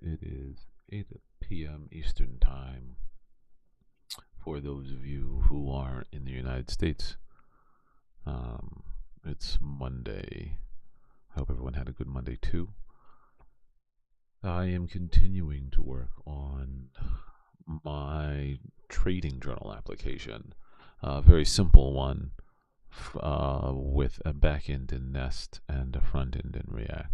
It is 8 p.m. Eastern Time for those of you who aren't in the United States. It's Monday. I hope everyone had a good Monday too. I am continuing to work on my trading journal application, a very simple one with a backend in Nest and a front end in React.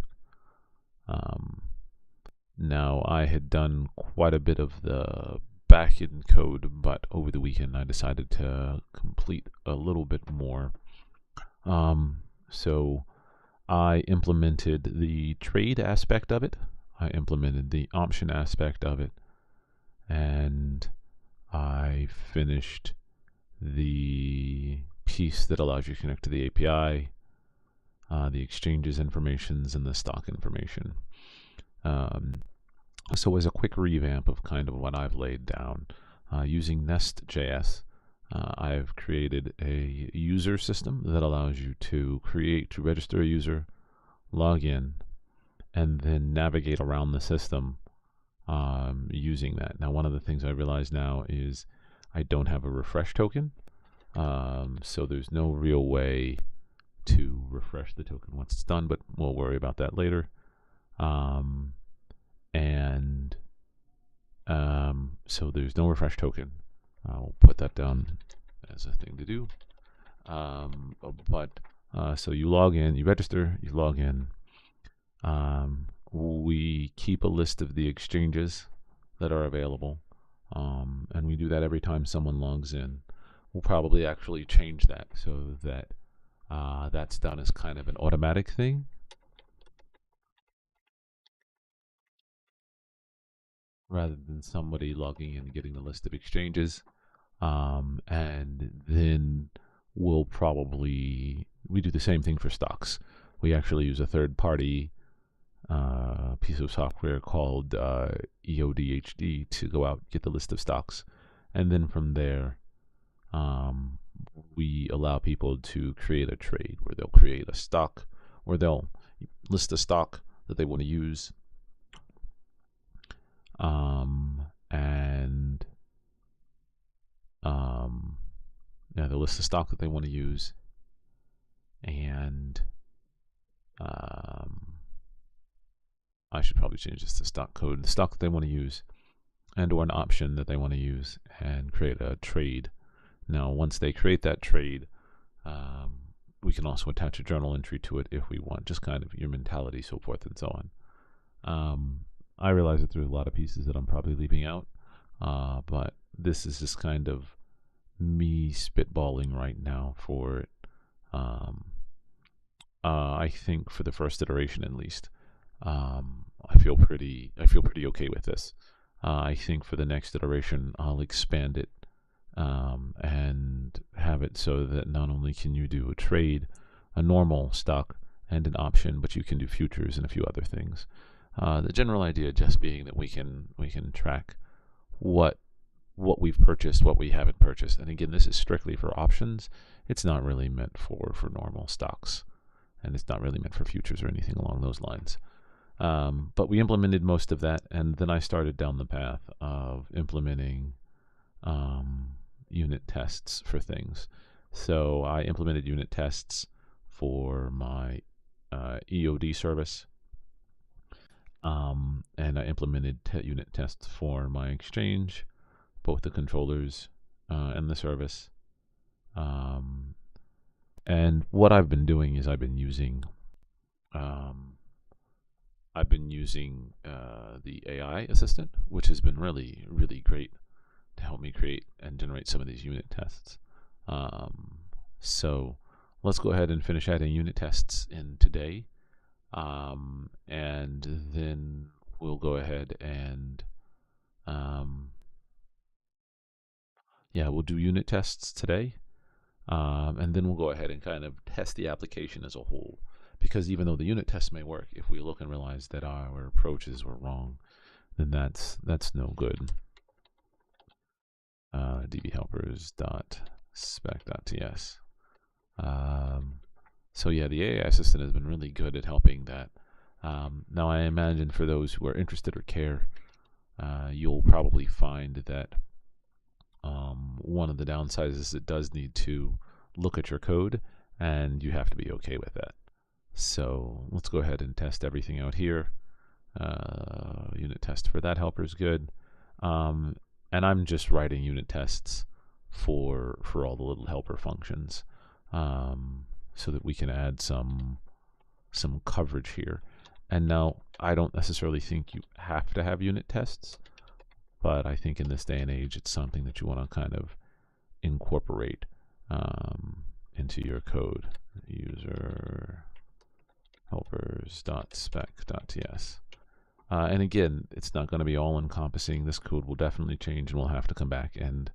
Now, I had done quite a bit of the backend code, but over the weekend I decided to complete a little bit more. So I implemented the trade aspect of it, I implemented the option aspect of it, and I finished the piece that allows you to connect to the API, the exchanges informations, and the stock information. So as a quick revamp of kind of what I've laid down, using nestjs, I've created a user system that allows you to register a user, log in, and then navigate around the system using that. Now, one of the things I realize now is I don't have a refresh token, so there's no real way to refresh the token once it's done, but we'll worry about that later. So there's no refresh token. I'll put that down as a thing to do. So you log in, you register, you log in. We keep a list of the exchanges that are available, and we do that every time someone logs in. We'll probably actually change that so that that's done as kind of an automatic thing. Rather than somebody logging in and getting the list of exchanges. And then we do the same thing for stocks. We actually use a third-party piece of software called EODHD to go out and get the list of stocks. And then from there, we allow people to create a trade where they'll create a stock, or they'll list a stock that they want to use. They'll list the stock that they want to use, and I should probably change this to stock code, the stock that they want to use, and or an option that they want to use, and create a trade. Now, once they create that trade, we can also attach a journal entry to it if we want, just kind of your mentality, so forth and so on. I realize that there's a lot of pieces that I'm probably leaving out, but this is just kind of me spitballing right now for it. I think for the first iteration at least, I feel pretty okay with this. I think for the next iteration, I'll expand it and have it so that not only can you do a trade, a normal stock, and an option, but you can do futures and a few other things. The general idea just being that we can track what we've purchased, what we haven't purchased. And again, this is strictly for options. It's not really meant for normal stocks, and it's not really meant for futures or anything along those lines. But we implemented most of that, and then I started down the path of implementing unit tests for things. So I implemented unit tests for my EOD service. And I implemented unit tests for my exchange, both the controllers and the service. And what I've been doing is I've been using the AI assistant, which has been really, really great to help me create and generate some of these unit tests. So let's go ahead and finish adding unit tests in today. And then we'll go ahead and we'll do unit tests today, and then we'll go ahead and kind of test the application as a whole, because even though the unit tests may work, if we look and realize that our approaches were wrong, then that's no good. dbhelpers.spec.ts. So yeah, the AI assistant has been really good at helping that. Now, I imagine for those who are interested or care, you'll probably find that one of the downsides is it does need to look at your code, and you have to be okay with that. So let's go ahead and test everything out here. Unit test for that helper is good. And I'm just writing unit tests for all the little helper functions, so that we can add some coverage here. And now, I don't necessarily think you have to have unit tests, but I think in this day and age, it's something that you want to kind of incorporate into your code. User helpers.spec.ts. And again, it's not going to be all encompassing. This code will definitely change, and we'll have to come back and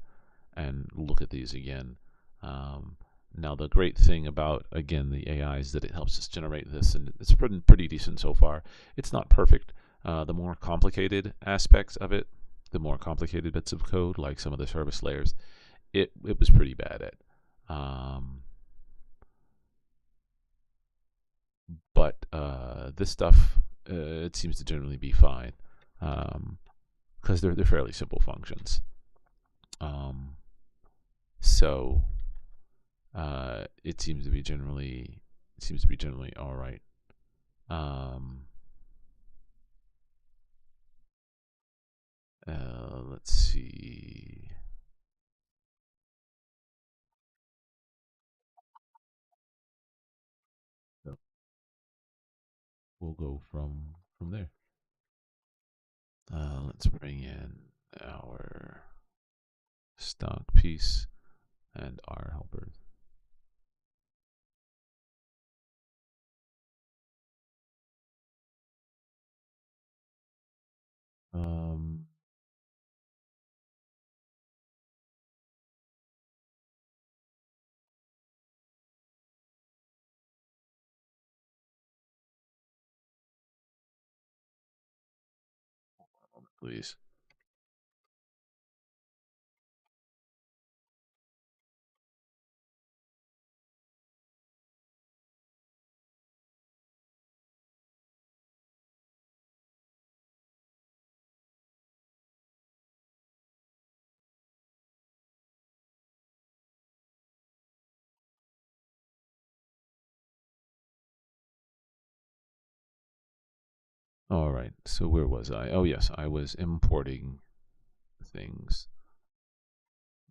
look at these again. Now, the great thing about, again, the AI is that it helps us generate this, and it's pretty decent so far. It's not perfect. The more complicated aspects of it, the more complicated bits of code, like some of the service layers, it was pretty bad at. But this stuff, it seems to generally be fine, because they're fairly simple functions. So it seems to be generally all right. Let's see. So we'll go from there. Let's bring in our stock piece and our helpers. Please. All right, so where was I? Oh yes, I was importing things,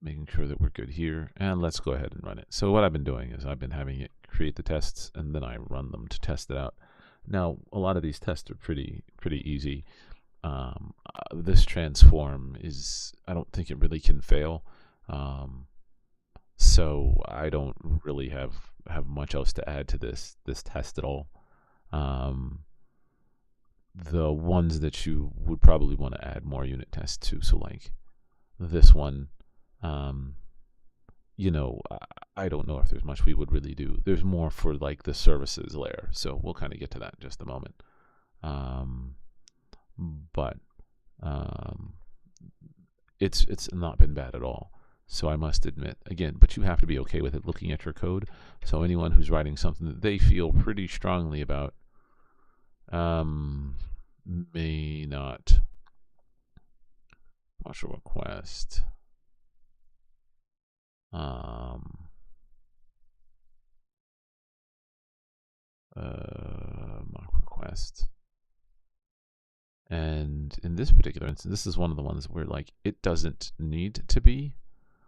making sure that we're good here, and let's go ahead and run it. So what I've been doing is I've been having it create the tests, and then I run them to test it out. Now, a lot of these tests are pretty easy. This transform is, I don't think it really can fail. So I don't really have much else to add to this test at all. The ones that you would probably want to add more unit tests to, so like this one, you know, I don't know if there's much we would really do. There's more for like the services layer, so we'll kind of get to that in just a moment. But it's not been bad at all. So I must admit, again, but you have to be okay with it looking at your code. So anyone who's writing something that they feel pretty strongly about may not partial request. Mock request. And in this particular instance, this is one of the ones where like it doesn't need to be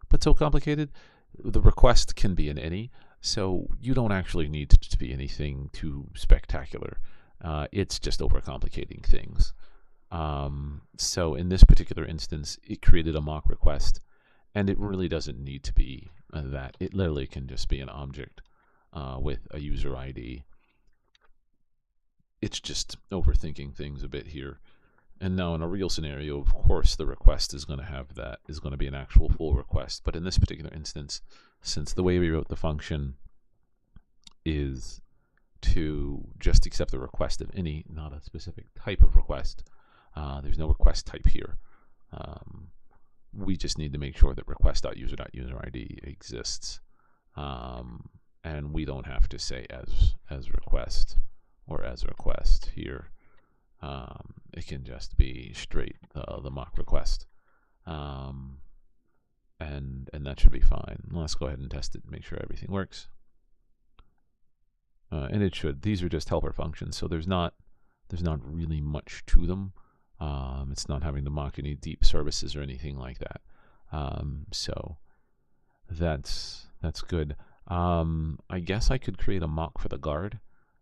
but so complicated. The request can be in any, so you don't actually need to be anything too spectacular. It's just overcomplicating things. So in this particular instance, it created a mock request, and it really doesn't need to be that. It literally can just be an object with a user ID. It's just overthinking things a bit here. And now in a real scenario, of course, the request is going to have that, is going to be an actual full request. But in this particular instance, since the way we wrote the function is to just accept the request of any, not a specific type of request, there's no request type here. We just need to make sure that request.user.userid exists. And we don't have to say as request or as a request here. It can just be straight the mock request. And that should be fine. Let's go ahead and test it and make sure everything works. And it should. These are just helper functions, so there's not really much to them. It's not having to mock any deep services or anything like that. So that's good. I guess I could create a mock for the guard,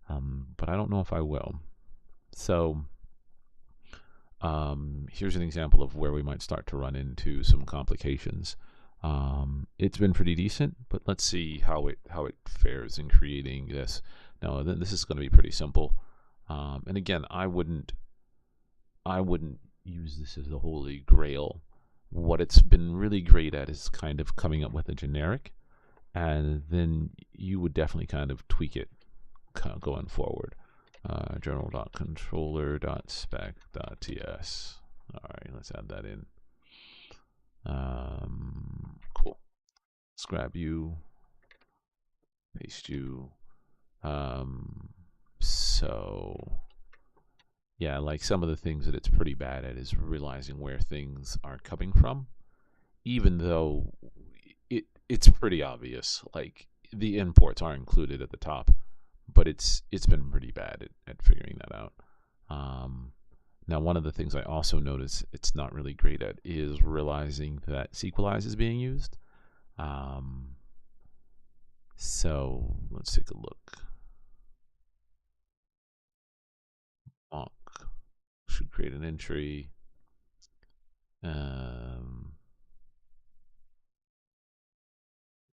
but I don't know if I will. So here's an example of where we might start to run into some complications. It's been pretty decent, but let's see how it fares in creating this. Now, this is going to be pretty simple. And again, I wouldn't use this as the holy grail. What it's been really great at is kind of coming up with a generic, and then you would definitely kind of tweak it going forward. Journal.controller.spec.ts. All right, let's add that in. Cool. Let's grab you, paste you. So yeah, like some of the things that it's pretty bad at is realizing where things are coming from, even though it's pretty obvious. Like the imports are included at the top, but it's been pretty bad at figuring that out. Now, one of the things I also notice it's not really great at is realizing that Sequelize is being used. So let's take a look. Mock should create an entry.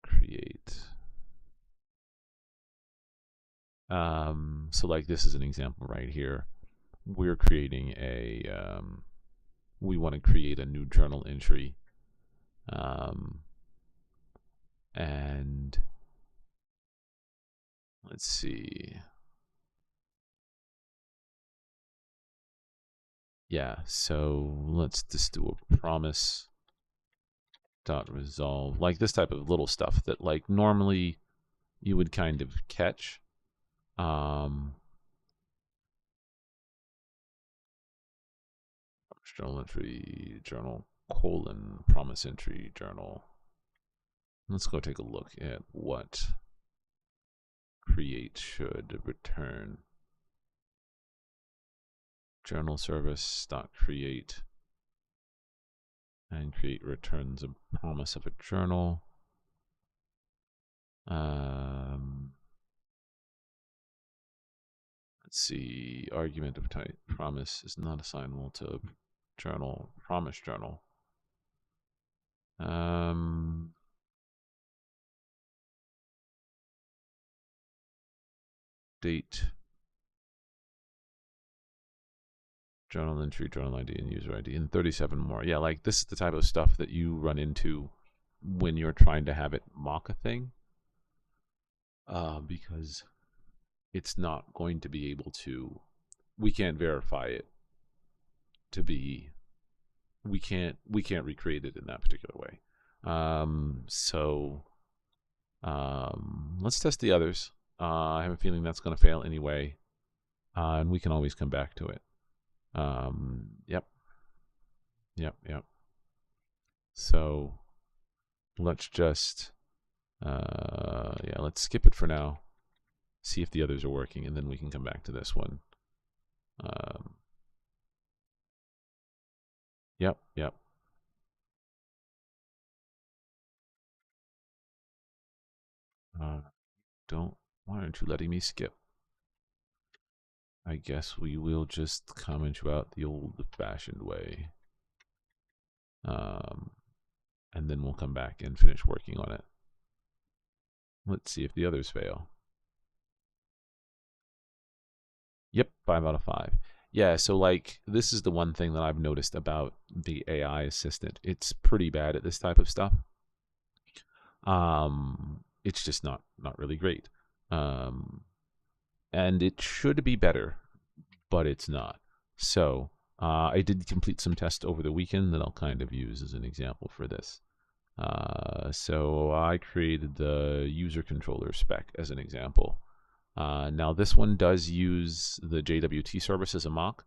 Create. So like this is an example right here. We're creating a, we want to create a new journal entry. And let's see. Yeah, so let's just do a promise dot resolve, like this type of little stuff that like normally you would kind of catch. Journal entry, journal promise entry, journal. Let's go take a look at what create should return. Journal service dot create, and create returns a promise of a journal. Let's see, argument of type promise is not assignable to journal, promise journal. Date, journal entry, journal ID, and user ID, and 37 more. Yeah, like this is the type of stuff that you run into when you're trying to have it mock a thing, because it's not going to be able to, we can't verify it to be, we can't recreate it in that particular way. Let's test the others. I have a feeling that's going to fail anyway, and we can always come back to it. Yep. So let's just, yeah, let's skip it for now. See if the others are working, and then we can come back to this one. Yep. Why aren't you letting me skip? I guess we will just comment you out the old-fashioned way. And then we'll come back and finish working on it. Let's see if the others fail. Yep, 5 out of 5. Yeah, so like this is the one thing that I've noticed about the AI assistant. It's pretty bad at this type of stuff. It's just not really great. And it should be better, but it's not. So I did complete some tests over the weekend that I'll kind of use as an example for this. So I created the user controller spec as an example. Now this one does use the JWT service as a mock,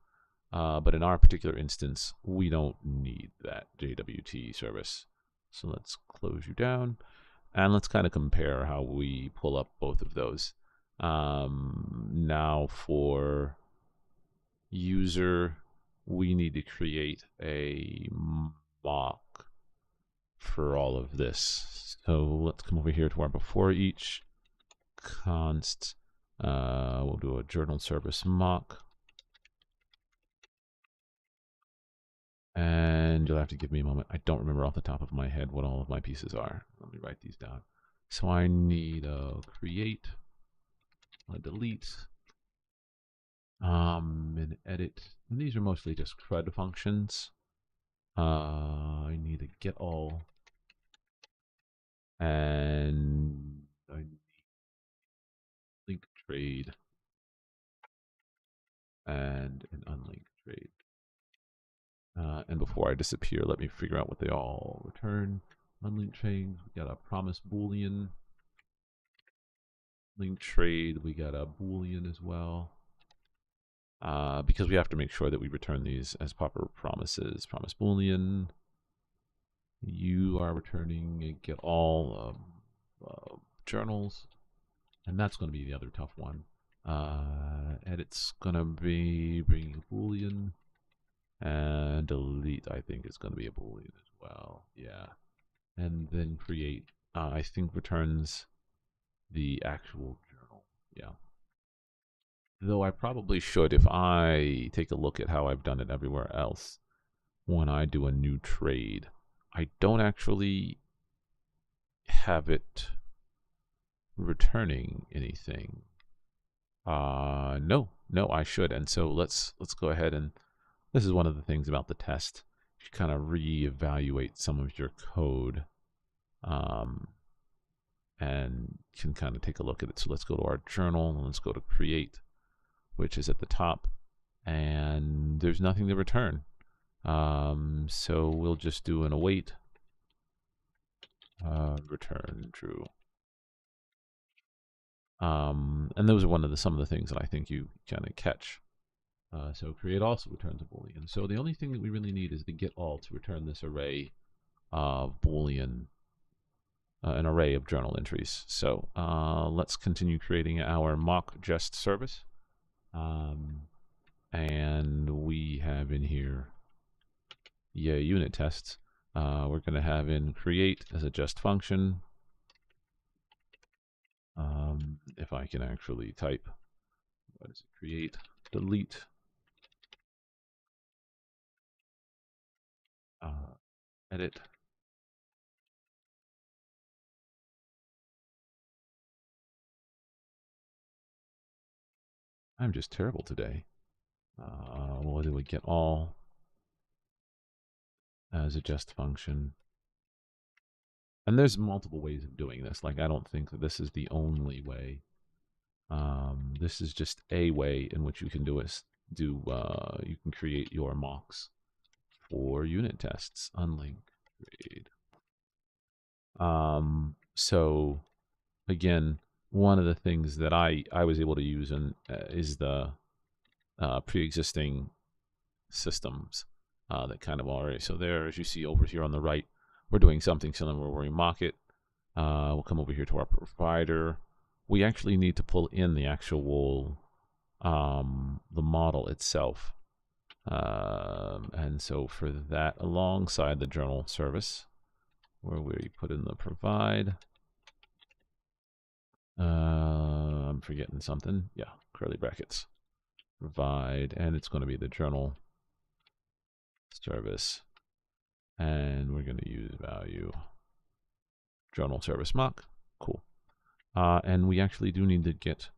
but in our particular instance, we don't need that JWT service. So let's close you down, and let's kind of compare how we pull up both of those. Now for user, we need to create a mock for all of this. So let's come over here to our before each const. We'll do a journal service mock. And you'll have to give me a moment. I don't remember off the top of my head what all of my pieces are. Let me write these down. So I need a create, a delete, an edit. And these are mostly just CRUD functions. I need a get all, and I need link trade, and an unlinked trade. And before I disappear, let me figure out what they all return. Unlinked trade, we got a promise boolean. Link trade, we got a boolean as well. Because we have to make sure that we return these as proper promises. Promise boolean. You are returning a get all journals, and that's going to be the other tough one. Edit's going to be bringing a boolean. And delete, I think, is going to be a boolean as well. Yeah. And then create, I think, returns the actual journal. Yeah. Though I probably should, if I take a look at how I've done it everywhere else, when I do a new trade, I don't actually have it returning anything. No, I should. And so let's go ahead, and this is one of the things about the test. You kind of reevaluate some of your code, and can kind of take a look at it. So let's go to our journal, and let's go to create, which is at the top, and there's nothing to return. So we'll just do an await, return true. And those are some of the things that I think you kind of catch. So create also returns a boolean. So the only thing that we really need is the get all to return this array of boolean, an array of journal entries. So let's continue creating our mock jest service. And we have in here, unit tests. We're going to have in create as a jest function. If I can actually type, what is it? Create, delete, edit. I'm just terrible today. We'll do a get all as a jest function. And there's multiple ways of doing this. Like, I don't think that this is the only way. This is just a way in which you can do it. You can create your mocks for unit tests. Unlink grade. So again, one of the things that I was able to use is the pre-existing systems that kind of already. So there, as you see over here on the right, we're doing something similar where we mock it. We'll come over here to our provider. We actually need to pull in the actual the model itself. And so for that, alongside the journal service, where we put in the provide, I'm forgetting something. Yeah, curly brackets. Provide, and it's going to be the journal service. And we're going to use value journal service mock. Cool. And we actually do need to get,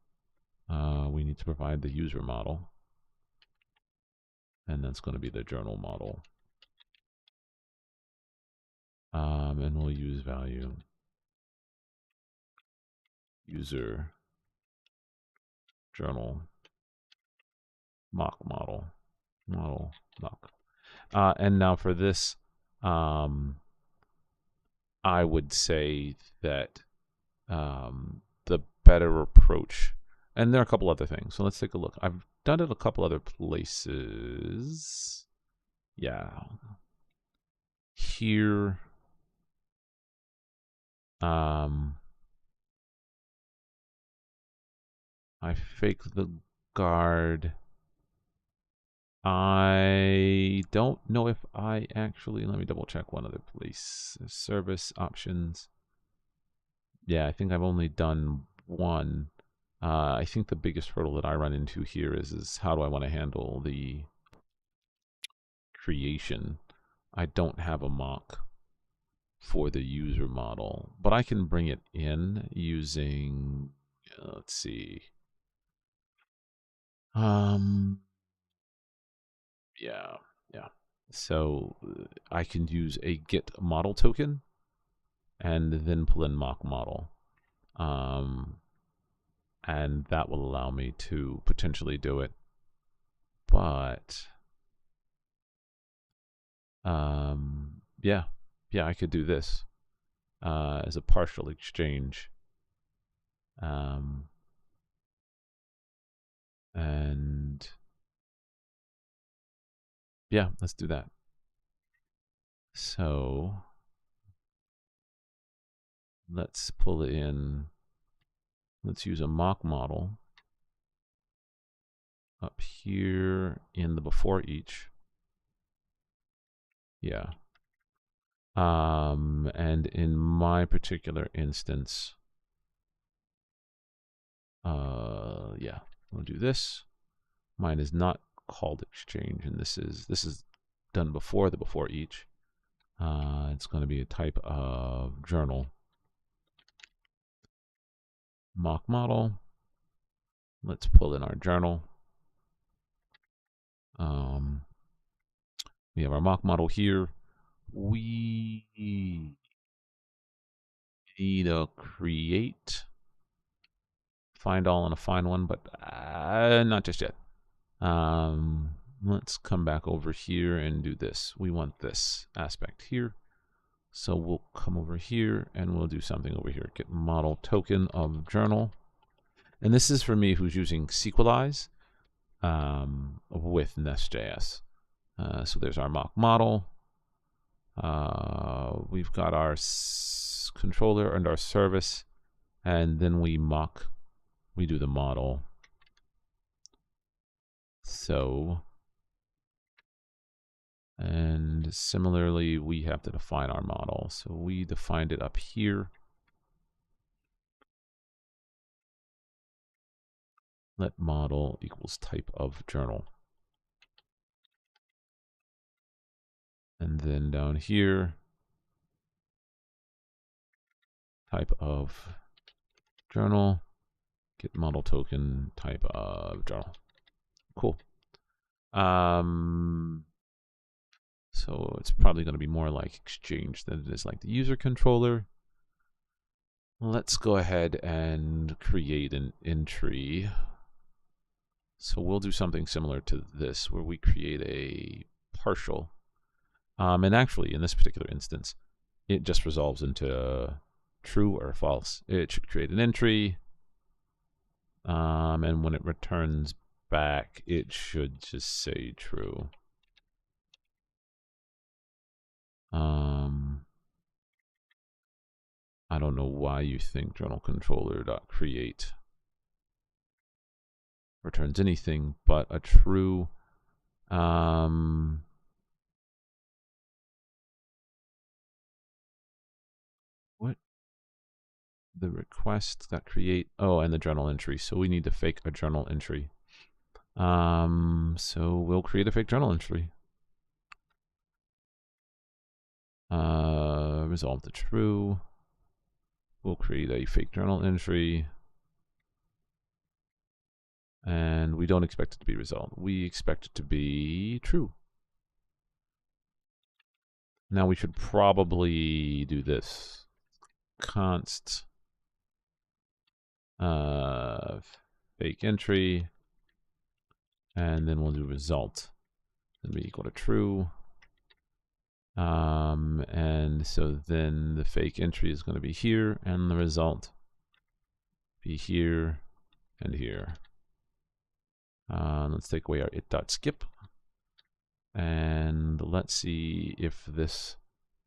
we need to provide the user model. And that's going to be the journal model. And we'll use value user journal mock model mock. And now for this, I would say that the better approach, and there are a couple other things. So let's take a look. I've done it a couple other places. Yeah. Here. I fake the guard. I don't know if I actually, let me double check one other place. Service options. Yeah, I think I've only done one. I think the biggest hurdle that I run into here is how do I want to handle the creation. I don't have a mock for the user model, but I can bring it in using, let's see. Yeah. So I can use a get model token and then pull in mock model. And that will allow me to potentially do it. But yeah, I could do this as a partial exchange. And yeah, let's do that. So let's pull it in. Let's use a mock model up here in the before each. Yeah. And in my particular instance, yeah, we'll do this. Mine is not called exchange, and this is done before the before each. It's going to be a type of journal. Mock model. Let's pull in our journal. We have our mock model here. We need a create, find all and a find one, but not just yet. Let's come back over here and do this. We want this aspect here. So we'll come over here and we'll do something over here. Get model token of journal. And this is for me who's using SQLize with nestjs. So there's our mock model. We've got our controller and our service. And then we do the model. So, and similarly, we have to define our model. So we defined it up here. Let model equals type of journal. And then down here, type of journal, get model token, type of journal. Cool. So it's probably going to be more like exchange than it is like the user controller. Let's go ahead and create an entry. So we'll do something similar to this, where we create a partial. And actually, in this particular instance, it just resolves into true or false. It should create an entry. And when it returns back, it should just say true. I don't know why you think journal controller.create returns anything but a true. What? The request.create. Oh, and the journal entry. So we need to fake a journal entry. So we'll create a fake journal entry. Resolve to true. We'll create a fake journal entry. And we don't expect it to be resolved. We expect it to be true. Now we should probably do this. Const fake entry. And then we'll do result. Then be equal to true. And so then the fake entry is going to be here, and the result be here, and here. Let's take away our it.skip. And let's see if this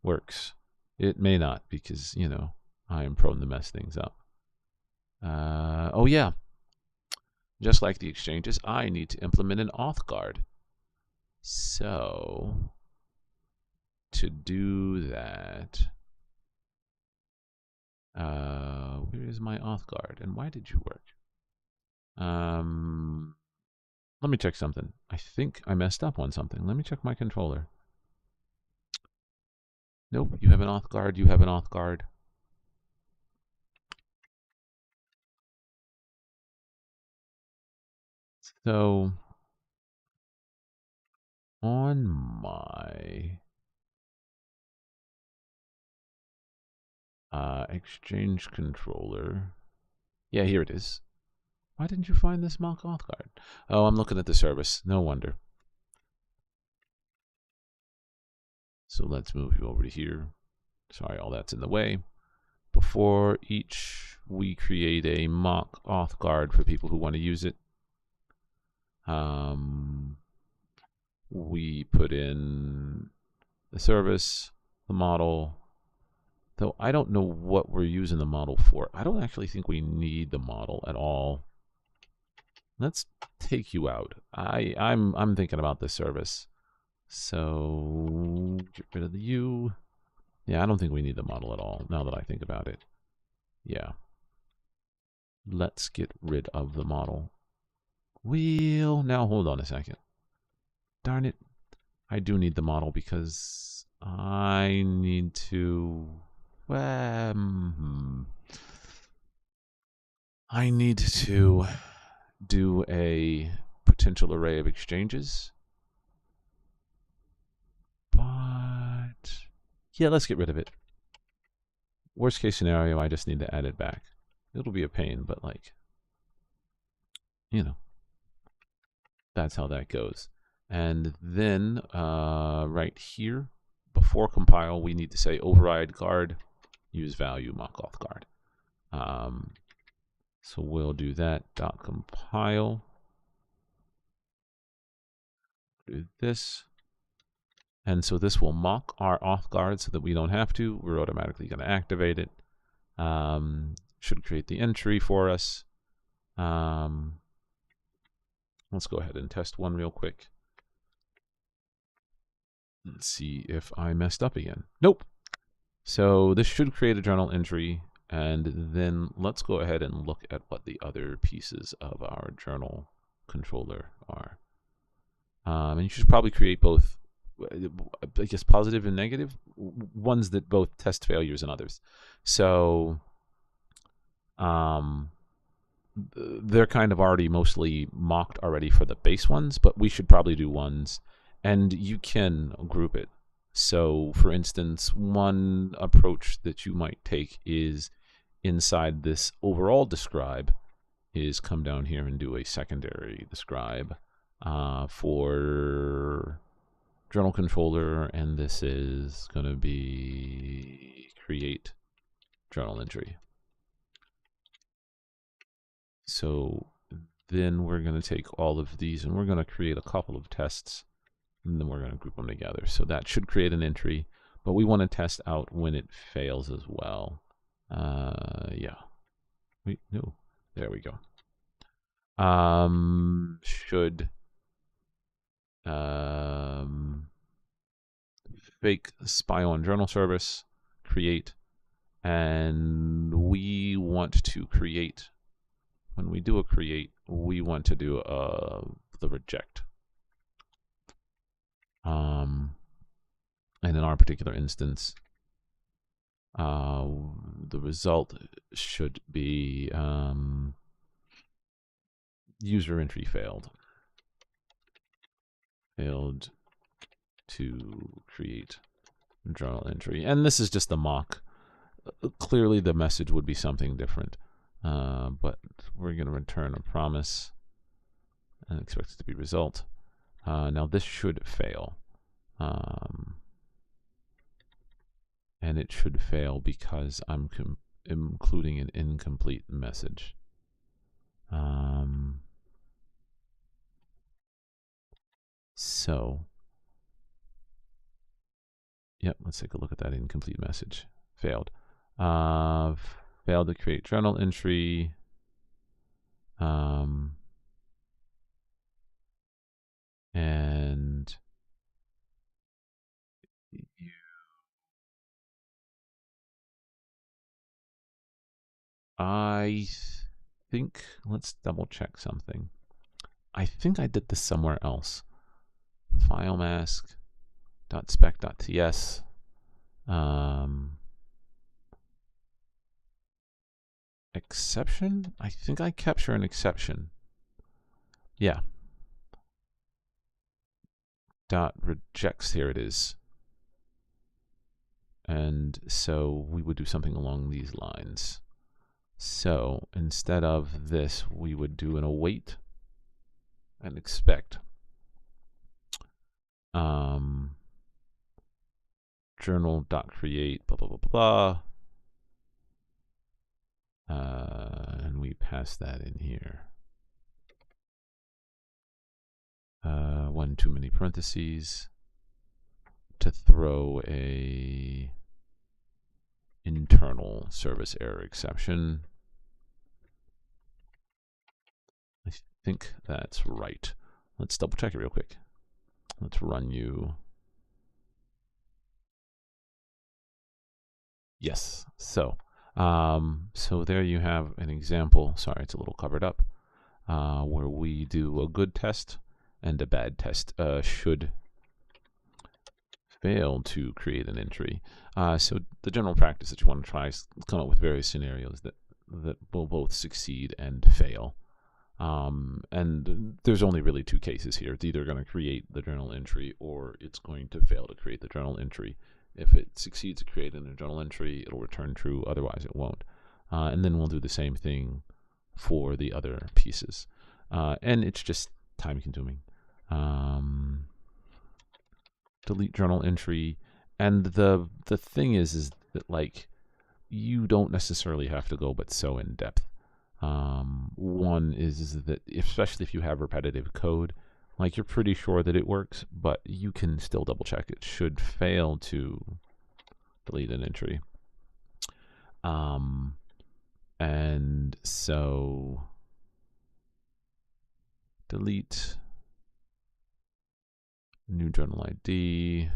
works. It may not because, you know, I am prone to mess things up. Oh yeah, just like the exchanges, I need to implement an auth guard. So to do that, where is my auth guard and why did you work? Let me check something. I think I messed up on something. Let me check my controller. Nope, you have an auth guard, you have an auth guard. So on my exchange controller, yeah, here it is. Why didn't you find this mock auth guard? Oh, I'm looking at the service. No wonder. So let's move you over to here. Sorry, all that's in the way. Before each, we create a mock auth guard for people who want to use it. We put in the service, the model, though I don't know what we're using the model for. I don't actually think we need the model at all. Let's take you out. I'm thinking about this service. So get rid of the U. Yeah, I don't think we need the model at all, now that I think about it. Yeah. Let's get rid of the model. Now hold on a second. Darn it. I do need the model because I need to... I need to do a potential array of exchanges. But yeah, let's get rid of it. Worst case scenario, I just need to add it back. It'll be a pain, but like, you know, that's how that goes. And then right here, before compile, we need to say override guard, use value mock auth guard. So we'll do that. .compile. Do this. And so this will mock our auth guard so that we don't have to. We're automatically going to activate it. Should create the entry for us. Let's go ahead and test one real quick. Let's see if I messed up again. Nope. So this should create a journal entry. And then let's go ahead and look at what the other pieces of our journal controller are. And you should probably create both, I guess, positive and negative, ones that both test failures and others. So they're kind of already mostly mocked already for the base ones, but we should probably do ones, and you can group it. So for instance, one approach that you might take is inside this overall describe is come down here and do a secondary describe for journal controller, and this is going to be create journal entry. So then we're going to take all of these and we're going to create a couple of tests, and then we're going to group them together. So that should create an entry, but we want to test out when it fails as well. Yeah. Wait, no. There we go. Should fake spy on journal service create, and we want to create, when we do a create, we want to do the reject. And in our particular instance, the result should be user entry failed. Failed to create journal entry. And this is just the mock. Clearly the message would be something different. But we're going to return a promise and expect it to be result. Now this should fail. And it should fail because I'm including an incomplete message. Um, so, yep, let's take a look at that incomplete message. Failed. Uh, Failed to create journal entry. And I think, let's double check something. I think I did this somewhere else. File mask .spec.ts. Exception? I think I capture an exception. Yeah. Dot rejects, here it is. And so we would do something along these lines. So instead of this, we would do an await and expect. Journal.create, blah, blah, blah, blah, blah. And we pass that in here. One too many parentheses to throw a internal service error exception. I think that's right. Let's double check it real quick. Let's run you. Yes. So there you have an example. Sorry, it's a little covered up. Where we do a good test and a bad test should fail to create an entry. So the general practice that you want to try is come up with various scenarios that will both succeed and fail. And there's only really two cases here. It's either going to create the journal entry or it's going to fail to create the journal entry. If it succeeds at creating a journal entry, it'll return true. Otherwise, it won't. And then we'll do the same thing for the other pieces. And it's just time consuming. Delete journal entry. And the thing is that, like, you don't necessarily have to go but so in depth. One is that, especially if you have repetitive code, like, you're pretty sure that it works, but you can still double check. It should fail to delete an entry. And so delete new journal ID.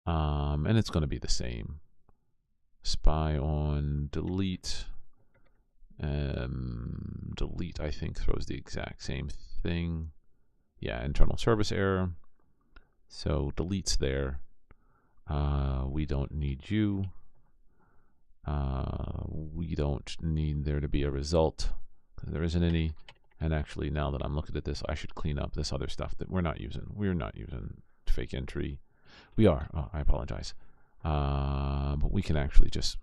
And it's going to be the same. Spy on delete. Delete, I think, throws the exact same thing. Yeah, internal service error. So delete's there. We don't need you. We don't need there to be a result because there isn't any. And actually, now that I'm looking at this, I should clean up this other stuff that we're not using. We're not using fake entry. We are. Oh, I apologize. But we can actually just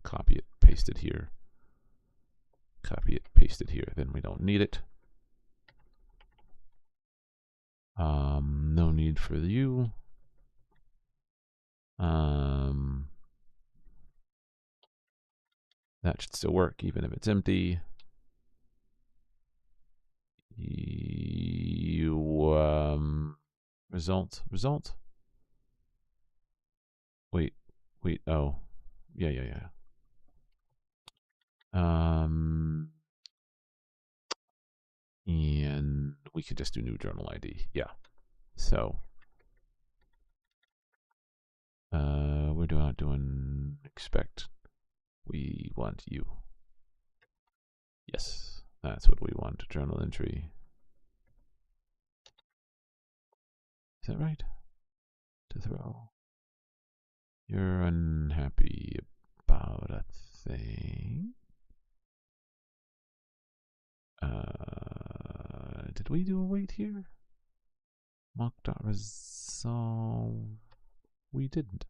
copy it, paste it here. Copy it, paste it here. Then we don't need it. No need for you. That should still work even if it's empty. Result. Wait. Oh, yeah. And we could just do new journal ID. Yeah. So, we're not doing expect. We want you. Yes, that's what we want. Journal entry. Is that right? To throw. You're unhappy about a thing. Did we do a wait here? Mock.resolve. We didn't.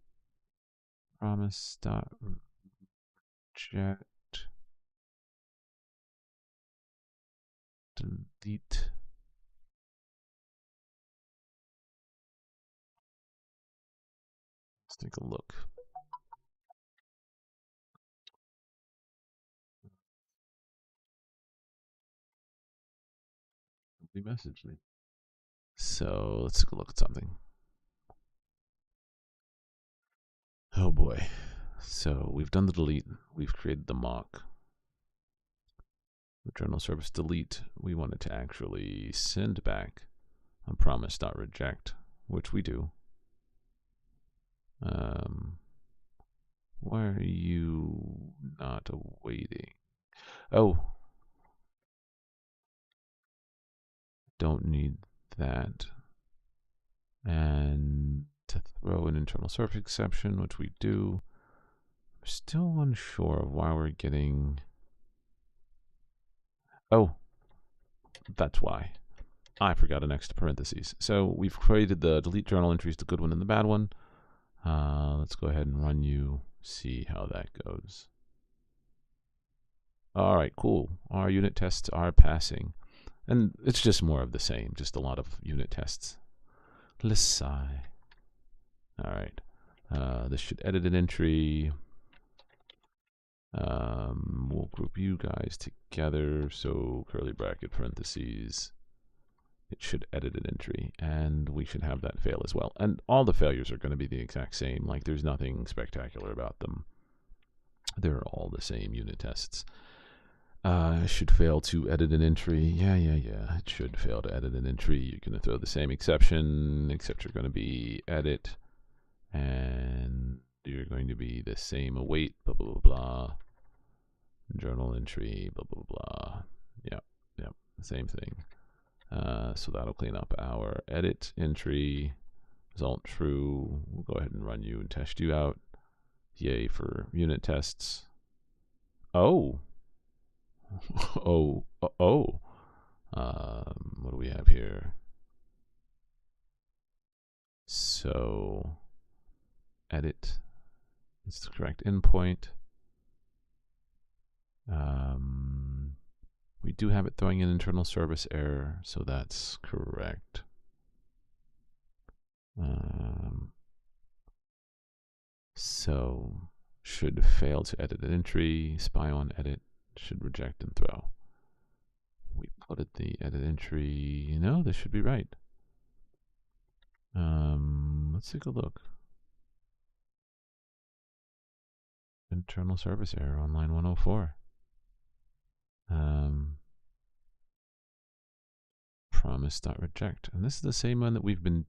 Promise.reject. Delete. Let's take a look. He messaged me. So let's take a look at something. Oh boy. So we've done the delete. We've created the mock. The journal service delete. We wanted to actually send back a promise.reject, which we do. Why are you not awaiting? Oh, don't need that. And to throw an internal service exception, which we do. I'm still unsure of why we're getting. Oh, that's why. I forgot an extra parentheses. So we've created the delete journal entries, the good one and the bad one. Let's go ahead and run you, see how that goes. All right, cool. Our unit tests are passing. And it's just more of the same, just a lot of unit tests. Let's sigh. All right. This should edit an entry. We'll group you guys together. So curly bracket parentheses. It should edit an entry, and we should have that fail as well. And all the failures are going to be the exact same. Like, there's nothing spectacular about them. They're all the same unit tests. It should fail to edit an entry. Yeah. It should fail to edit an entry. You're going to throw the same exception, except you're going to be edit, and you're going to be the same await, blah, blah, blah, blah. Journal entry, blah, blah, blah. Yep, same thing. So that'll clean up our edit entry, result true. We'll go ahead and run you and test you out. Yay for unit tests. Oh. What do we have here? So edit is the correct endpoint. We do have it throwing an internal service error, so that's correct. So should fail to edit an entry, spy on edit, should reject and throw. We put it the edit entry. No, this should be right. Let's take a look. Internal service error on line 104. Promise.reject. And this is the same one that we've been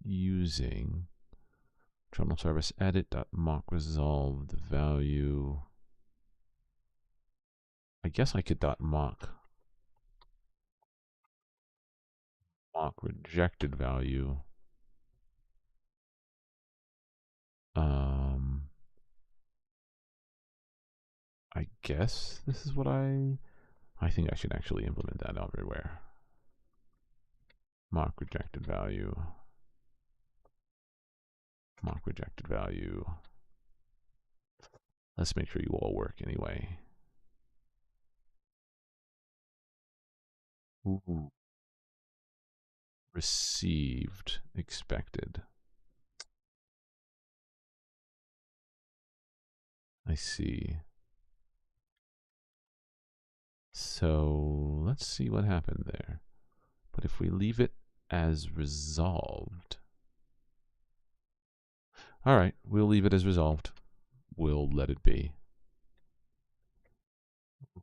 using. Internal service edit.mock resolved value. I guess I could .mock rejected value. I guess this is what I think I should actually implement that everywhere. Mock rejected value. Mock rejected value. Let's make sure you all work anyway. Ooh. Received expected. I see. So let's see what happened there. But if we leave it as resolved. All right, we'll leave it as resolved. We'll let it be.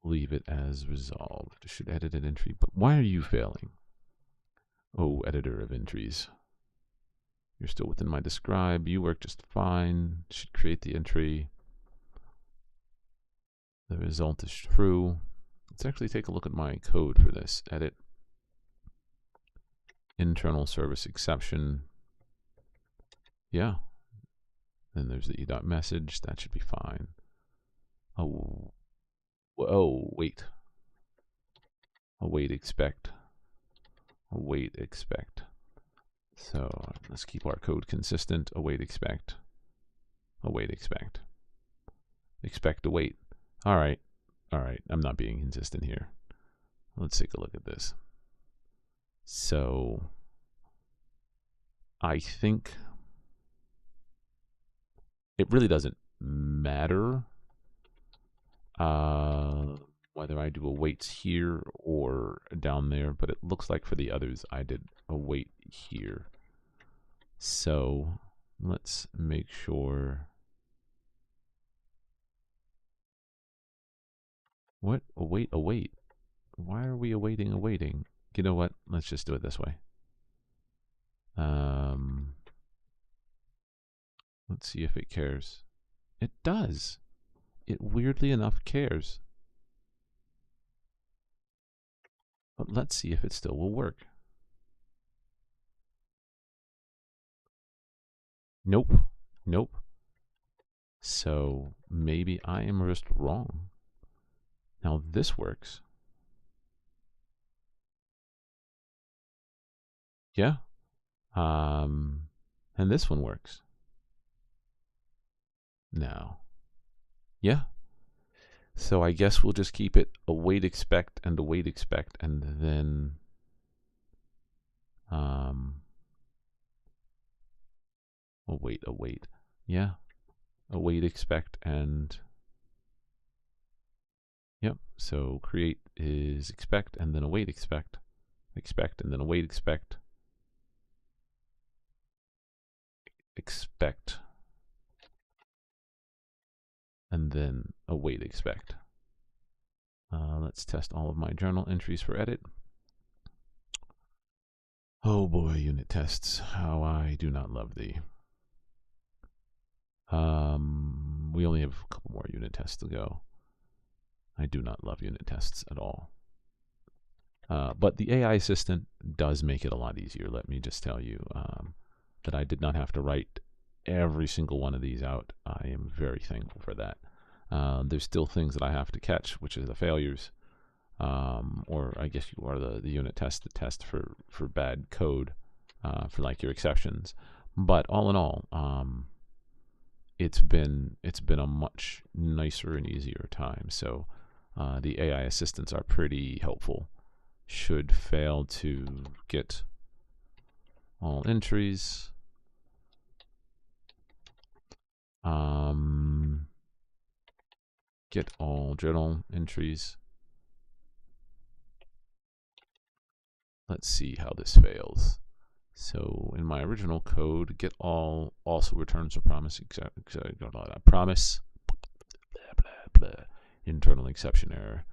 Leave it as resolved. Should edit an entry. But why are you failing? Oh, editor of entries. You're still within my describe. You work just fine. Should create the entry. The result is true. Let's actually take a look at my code for this. Edit. Internal service exception. Yeah. Then there's the e.message. That should be fine. Oh, wait. Await expect. Await expect. So let's keep our code consistent. Await expect. Await expect. Expect await. All right. I'm not being consistent here. Let's take a look at this. So I think it really doesn't matter whether I do awaits here or down there, but it looks like for the others I did await here. So let's make sure. What? Await. Why are we awaiting? You know what? Let's just do it this way. Let's see if it cares. It does. It weirdly enough cares. But let's see if it still will work. Nope. Nope. So maybe I am just wrong. Now this works. Yeah. And this one works. Now. Yeah. So I guess we'll just keep it await expect and await expect and then await. Yeah. Await expect and yep. So create is expect and then await expect. Expect and then await expect. Expect and then await expect. Let's test all of my journal entries for edit. Oh boy, unit tests. How I do not love thee. We only have a couple more unit tests to go. I do not love unit tests at all. But the AI assistant does make it a lot easier. Let me just tell you that I did not have to write every single one of these out. I am very thankful for that. There's still things that I have to catch, which is the failures. Or I guess you are the unit test, the test for bad code, for like your exceptions. But all in all, it's been a much nicer and easier time. So the AI assistants are pretty helpful. Should fail to get all entries. Get all journal entries. Let's see how this fails. So in my original code, get all also returns a promise, promise, internal exception error.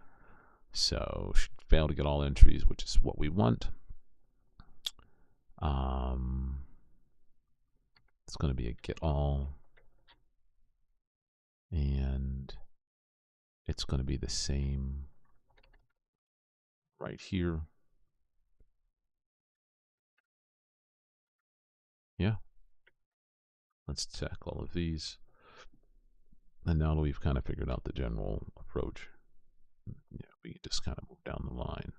So should fail to get all entries, which is what we want. It's going to be a get all, and it's going to be the same right here. Yeah. Let's check all of these. And now that we've kind of figured out the general approach, yeah, we can just kind of move down the line.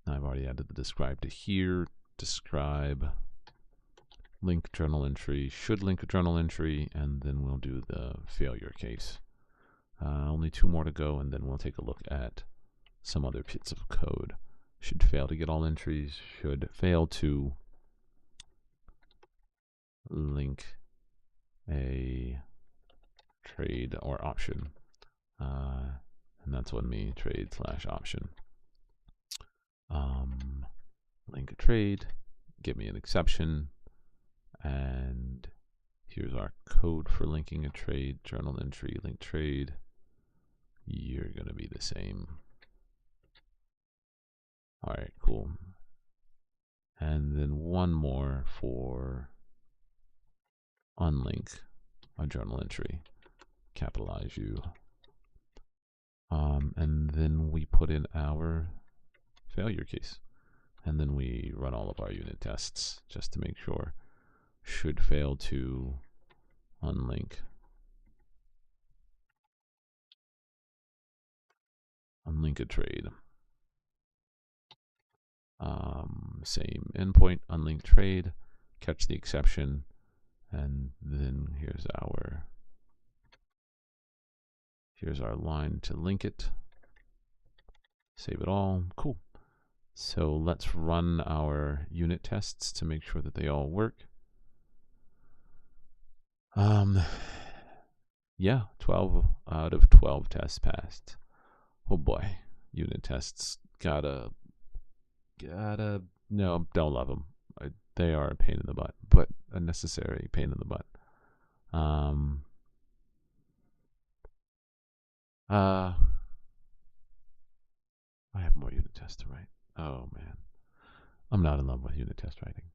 I've already added the describe to here. Describe, link journal entry, should link a journal entry, and then we'll do the failure case. Only 2 more to go, and then we'll take a look at some other bits of code. Should fail to get all entries, should fail to link a trade or option. And that's what me, trade / option. Link a trade, give me an exception, and here's our code for linking a trade, journal entry, link trade. You're going to be the same. All right, cool. And then one more for unlink a journal entry, capitalize U. And then we put in our failure case. And then we run all of our unit tests just to make sure. Should fail to unlink a trade. Same endpoint, unlink trade, catch the exception, and then here's our line to link it. Save it all. Cool. So let's run our unit tests to make sure that they all work. Yeah, 12 out of 12 tests passed. Oh boy, unit tests no, don't love them. They are a pain in the butt, but a necessary pain in the butt. I have more unit tests to write. Oh man, I'm not in love with unit test writing.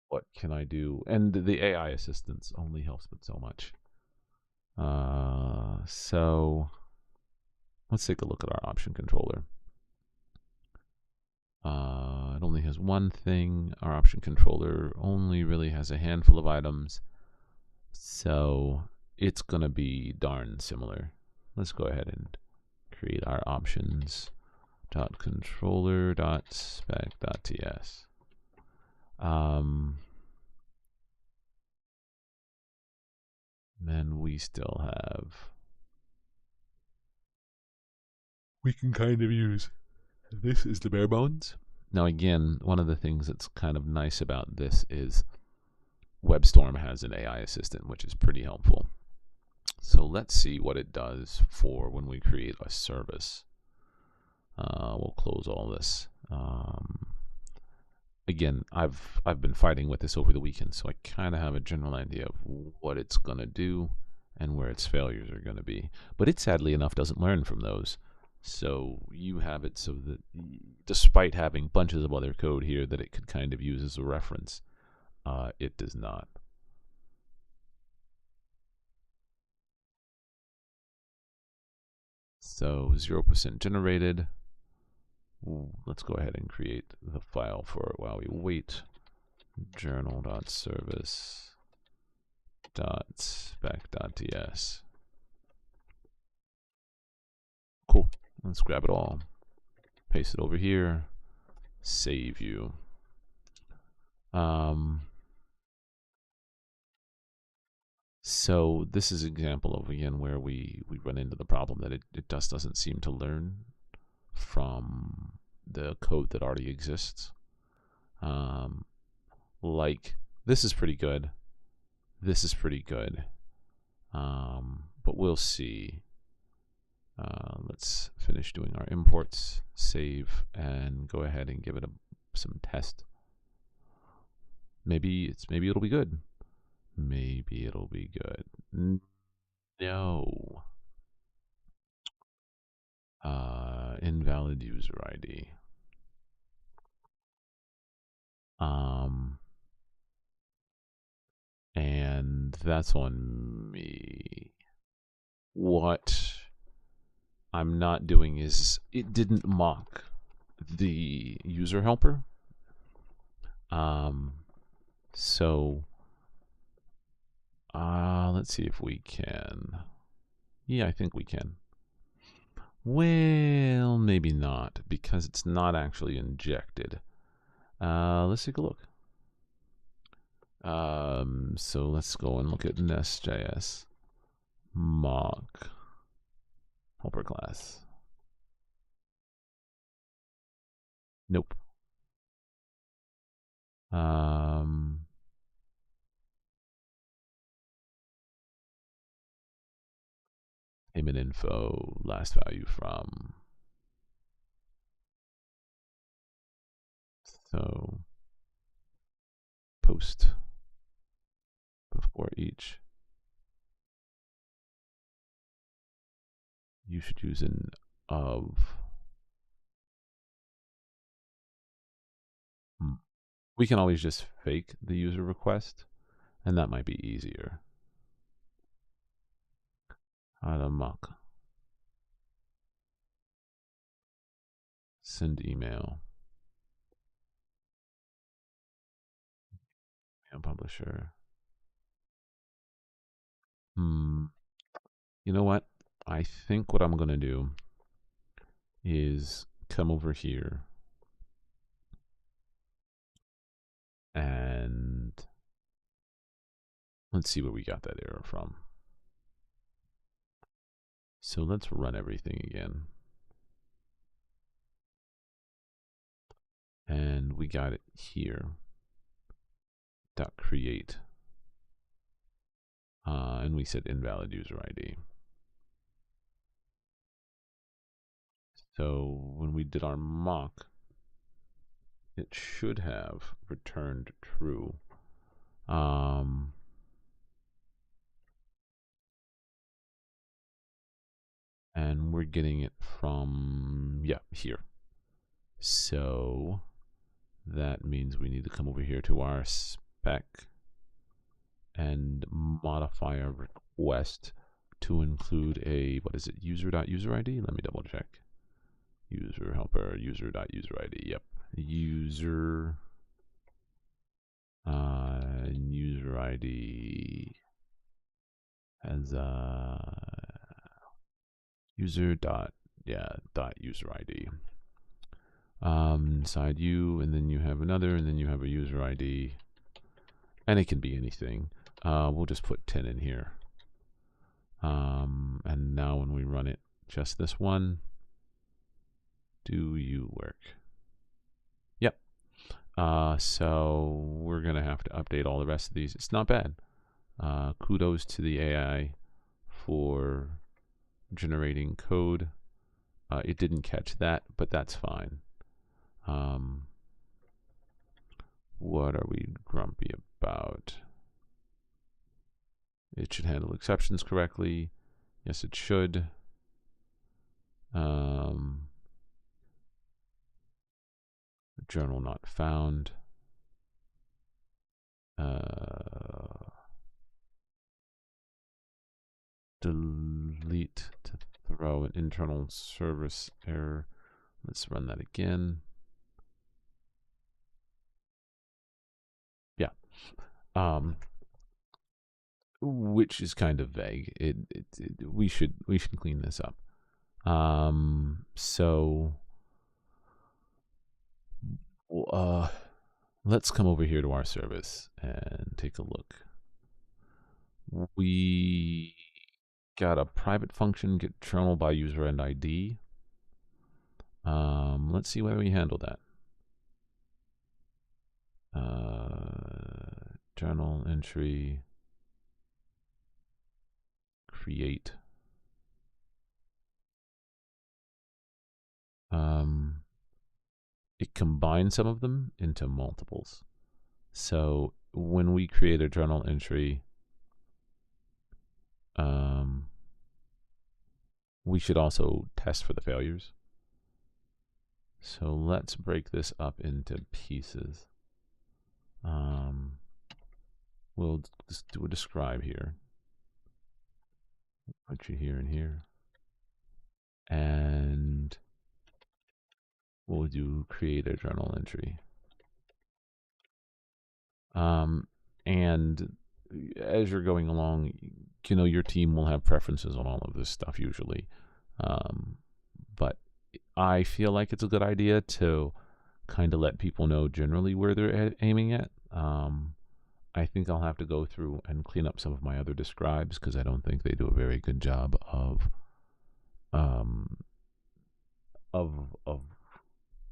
What can I do? And the AI assistance only helps but so much. So let's take a look at our option controller. It only has one thing. Our option controller only really has a handful of items. So it's going to be darn similar. Let's go ahead and create our options.controller.spec.ts. Then we still have, we can kind of use, this is the bare bones. Now again, one of the things that's kind of nice about this is WebStorm has an AI assistant, which is pretty helpful. So let's see what it does for when we create a service. We'll close all this. Again, I've been fighting with this over the weekend, so I kind of have a general idea of what it's going to do and where its failures are going to be. But it, sadly enough, doesn't learn from those. So you have it so that despite having bunches of other code here that it could kind of use as a reference, it does not. So 0% generated. Let's go ahead and create the file for it while we wait. Journal.service.spec.ts. Cool. Let's grab it all. Paste it over here. Save you. So this is an example of, again, where we run into the problem that it just doesn't seem to learn from the code that already exists. Like, this is pretty good. This is pretty good. But we'll see. Let's finish doing our imports, save, and go ahead and give it some test. Maybe it'll be good. Maybe it'll be good. No. Invalid user ID. And that's on me. What I'm not doing is, it didn't mock the user helper. So let's see if we can. Yeah, I think we can. Well, maybe not, because it's not actually injected. Let's take a look. So let's go and look at nestjs mock helper class. Nope. Payment info, last value from. So post before each. You should use an of. We can always just fake the user request, and that might be easier. How to mock. Send email. And publisher. You know what? I think what I'm going to do is come over here and let's see where we got that error from. So let's run everything again. And we got it here. .create and we said invalid user ID. So when we did our mock, it should have returned true. And we're getting it from, yeah, here. So that means we need to come over here to our spec and modify our request to include a, what is it, user.userid? Let me double check. User helper, user.userid, yep. User, user ID as user dot, yeah, dot user ID. Side U, and then you have another, and then you have a user ID, and it can be anything. We'll just put 10 in here. And now when we run it, just this one, do you work? Yep. So we're going to have to update all the rest of these. It's not bad. Kudos to the AI for generating code. It didn't catch that, but that's fine. What are we grumpy about? It should handle exceptions correctly. Yes, it should. Journal not found. Delete to throw an internal service error. Let's run that again. Yeah. Which is kind of vague. We should clean this up. So let's come over here to our service and take a look. We got a private function, get journal by user and ID. Let's see whether we handle that. Journal entry, create. It combines some of them into multiples. So when we create a journal entry, we should also test for the failures. So let's break this up into pieces. We'll just do a describe here. Put you here and here. And we'll do create a journal entry. And as you're going along, you know, your team will have preferences on all of this stuff usually. But I feel like it's a good idea to kind of let people know generally where they're aiming at. I think I'll have to go through and clean up some of my other describes because I don't think they do a very good job of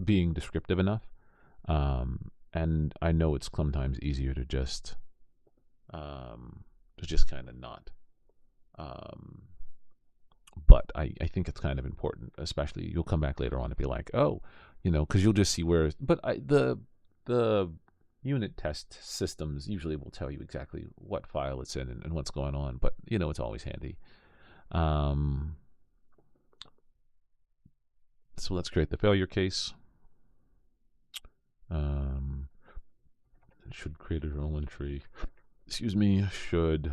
being descriptive enough. And I know it's sometimes easier to just kind of not. But I think it's kind of important, especially you'll come back later on and be like, oh, you know, because you'll just see where. But the unit test systems usually will tell you exactly what file it's in and what's going on. But you know, it's always handy. So let's create the failure case. Should create a journal entry. Excuse me. Should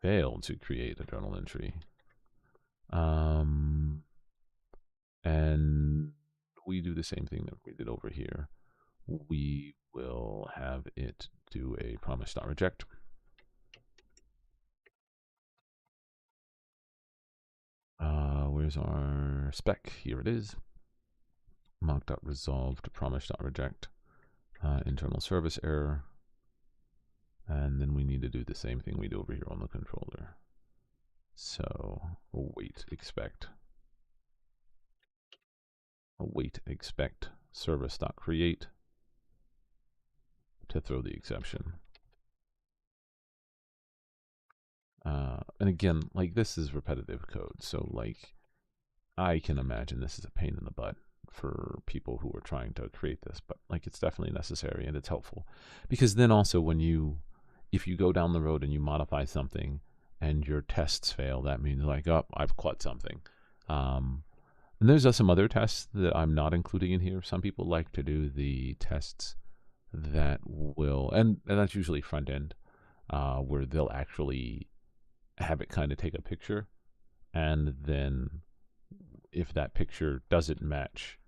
fail to create a journal entry. And we do the same thing that we did over here. We will have it do a promise.reject. Where's our spec? Here it is. Mock.resolve to promise.reject. Internal service error. And then we need to do the same thing we do over here on the controller. So await expect. Await expect service.create to throw the exception. And again, like this is repetitive code, so like I can imagine this is a pain in the butt for people who are trying to create this, but like it's definitely necessary and it's helpful because then also if you go down the road and you modify something and your tests fail, that means like, oh, I've caught something. Um, and there's some other tests that I'm not including in here. Some people like to do the tests that will, and that's usually front end, where they'll actually have it kind of take a picture, and then if that picture doesn't match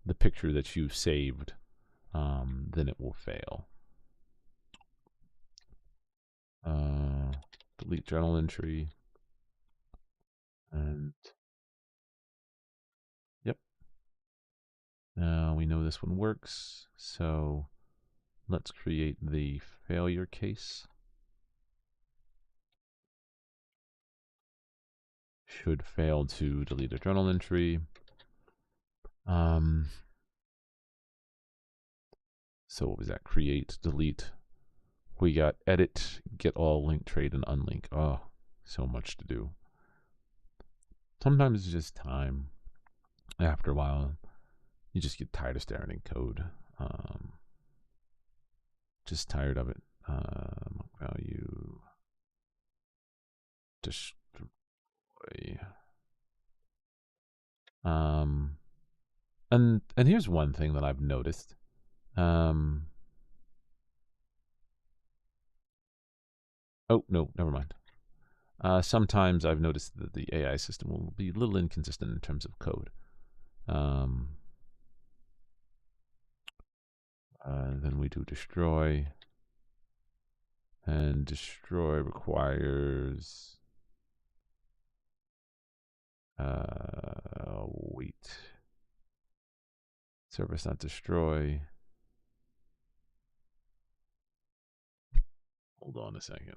the picture that you saved, then it will fail. Uh, delete journal entry, and yep. Now we know this one works, so let's create the failure case. Should fail to delete a journal entry. So what was that? Create, delete. We got edit, get all, link, trade, and unlink. Oh, so much to do. Sometimes it's just time. After a while, you just get tired of staring at code. Just tired of it. Value destroy. Um, and here's one thing that I've noticed. Oh no, never mind. Sometimes I've noticed that the AI system will be a little inconsistent in terms of code. Then we do destroy, and destroy requires wait. Service not destroy. Hold on a second.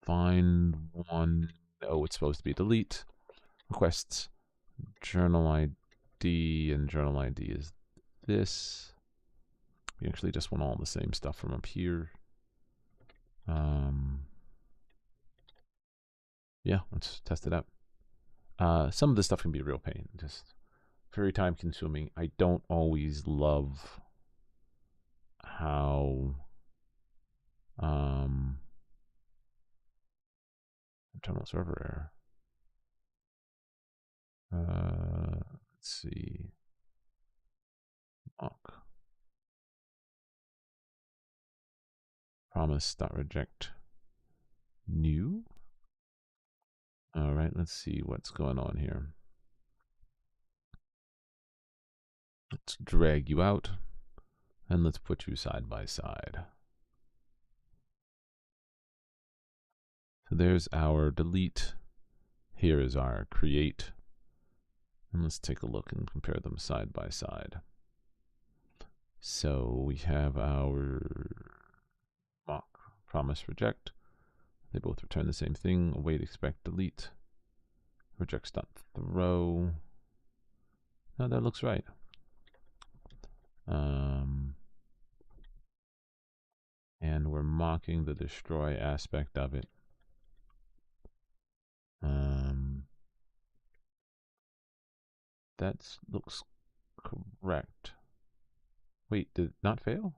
Find one. Oh, it's supposed to be delete. Requests journal ID, and journal ID is this. We actually just want all the same stuff from up here. Yeah, let's test it out. Some of this stuff can be a real pain, just very time consuming. I don't always love how internal server error. Let's see. Mock. Promise.reject new. All right, let's see what's going on here. Let's drag you out and let's put you side by side. So there's our delete. Here is our create. And let's take a look and compare them side by side. So we have our mock, promise, reject. They both return the same thing. Await, expect, delete. Reject, stop, throw. Now that looks right. And we're mocking the destroy aspect of it. That looks correct. Wait, did it not fail?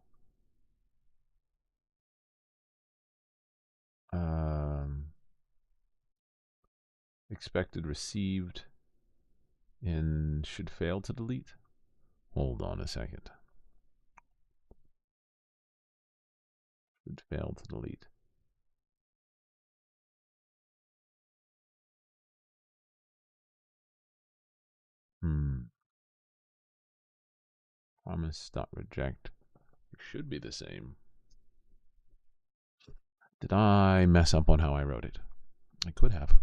Expected received and should fail to delete. Hold on a second. Should fail to delete. Promise.reject. It should be the same. Did I mess up on how I wrote it? I could have.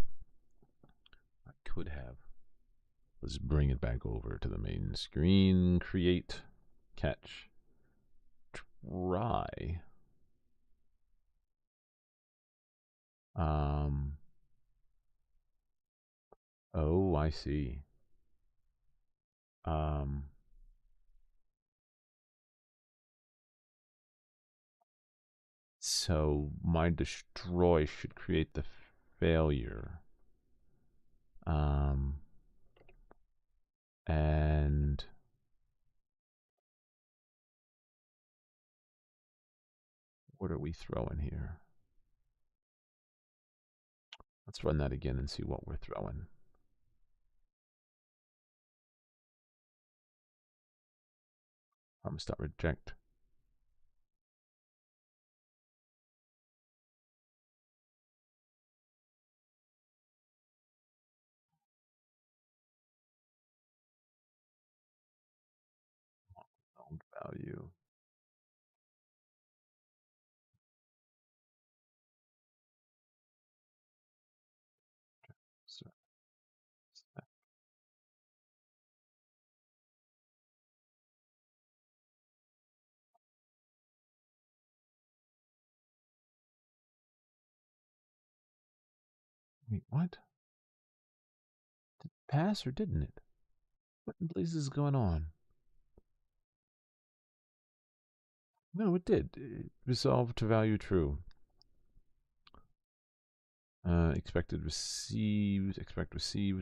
Let's bring it back over to the main screen. Create, catch, try. Oh, I see. So my destroy should create the failure. And what are we throwing here? Let's run that again and see what we're throwing. Promise.reject. Value. So, wait, what? Did it pass or didn't it? What in blazes is going on? No, it did. It resolved to value true. Expect receive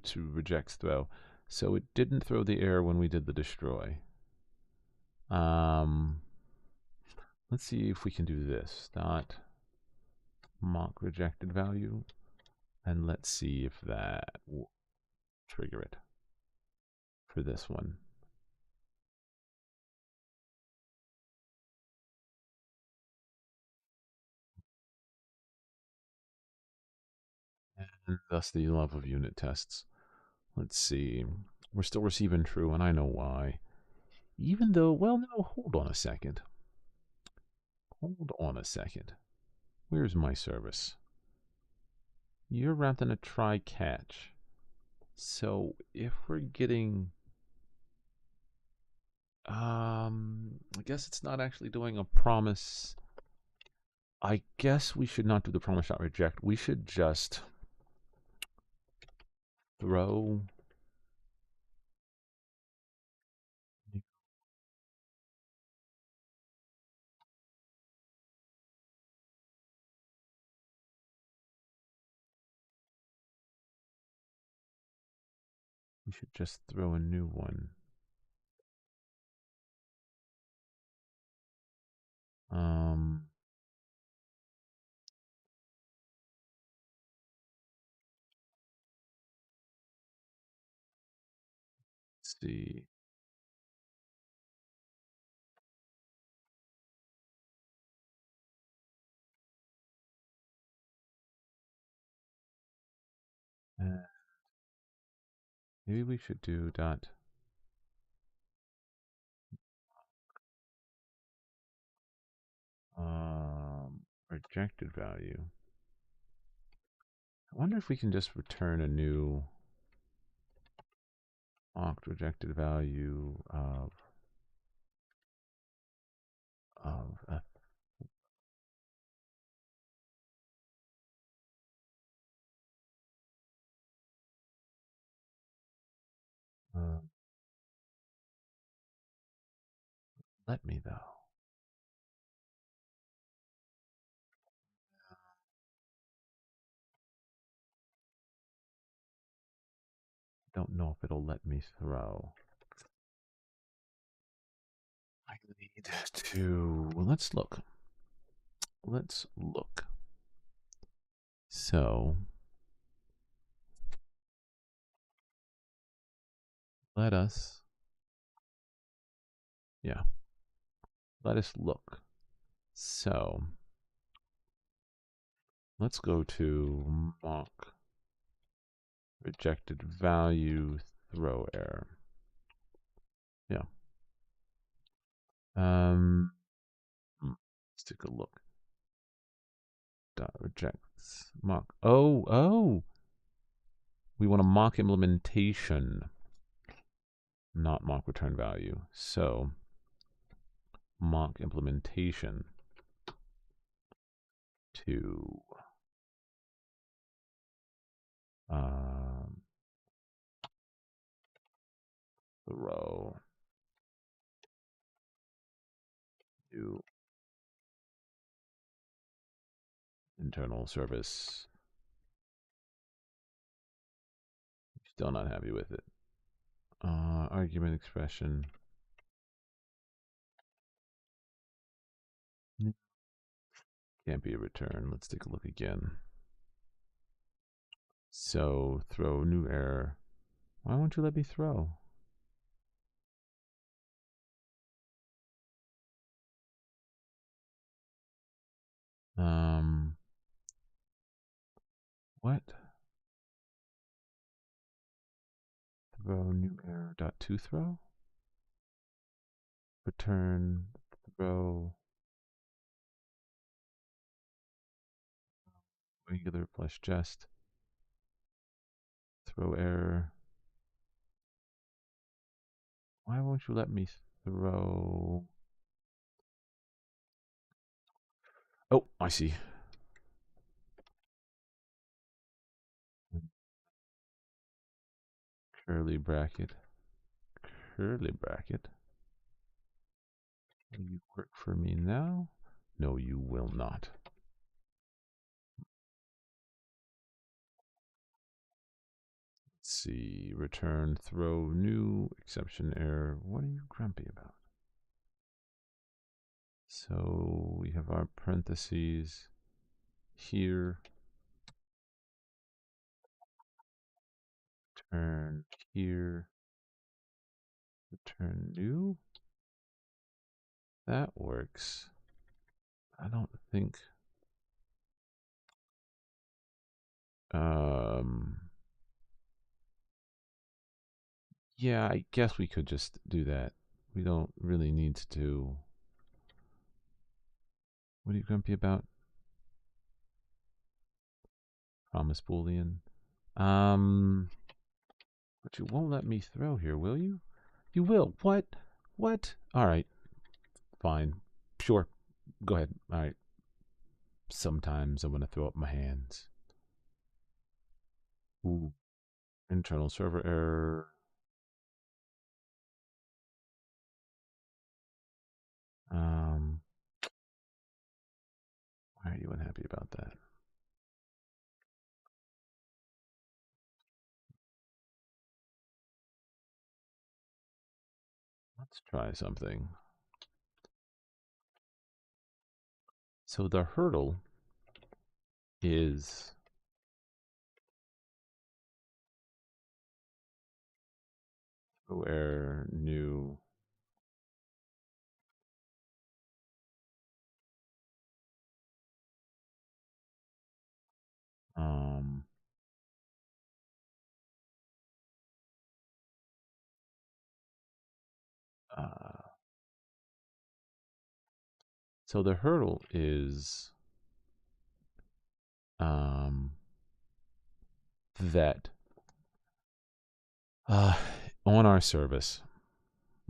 to rejects throw. So it didn't throw the error when we did the destroy. Let's see if we can do this. Dot mock rejected value. And let's see if that will trigger it for this one. And thus the love of unit tests. Let's see. We're still receiving true, and I know why. Even though, well, no, hold on a second. Hold on a second. Where's my service? You're wrapped in a try catch. So if we're getting, I guess it's not actually doing a promise. I guess we should not do the promise.reject. We should just throw. We should just throw a new one. Let's see. Maybe we should do dot rejected value. I wonder if we can just return a new mocked rejected value of a let me though. Don't know if it'll let me throw. I need to. Well, let's look. Let's look. So let us. Yeah. Let us look. So let's go to mock rejected value throw error. Yeah. Let's take a look. Dot rejects mock. Oh. We want a mock implementation, not mock return value. So mock implementation to throw new internal service. Still not happy with it. Argument expression. Can't be a return. Let's take a look again. So throw new error. Why won't you let me throw? What? Throw new error dot to throw. Return throw regular plus just. Throw error. Why won't you let me throw? Oh, I see. Curly bracket. Curly bracket. Will you work for me now? No, you will not. Let's see. Return throw new exception error. What are you grumpy about? So we have our parentheses here. Return here. Return new. That works. I don't think. Yeah, I guess we could just do that. We don't really need to do. What are you grumpy about? Promise Boolean. But you won't let me throw here, will you? You will. What? What? All right. Fine. Sure. Go ahead. All right. Sometimes I want to throw up my hands. Ooh. Internal server error. Why are you unhappy about that? Let's try something. So the hurdle is where new um uh so the hurdle is that uh on our service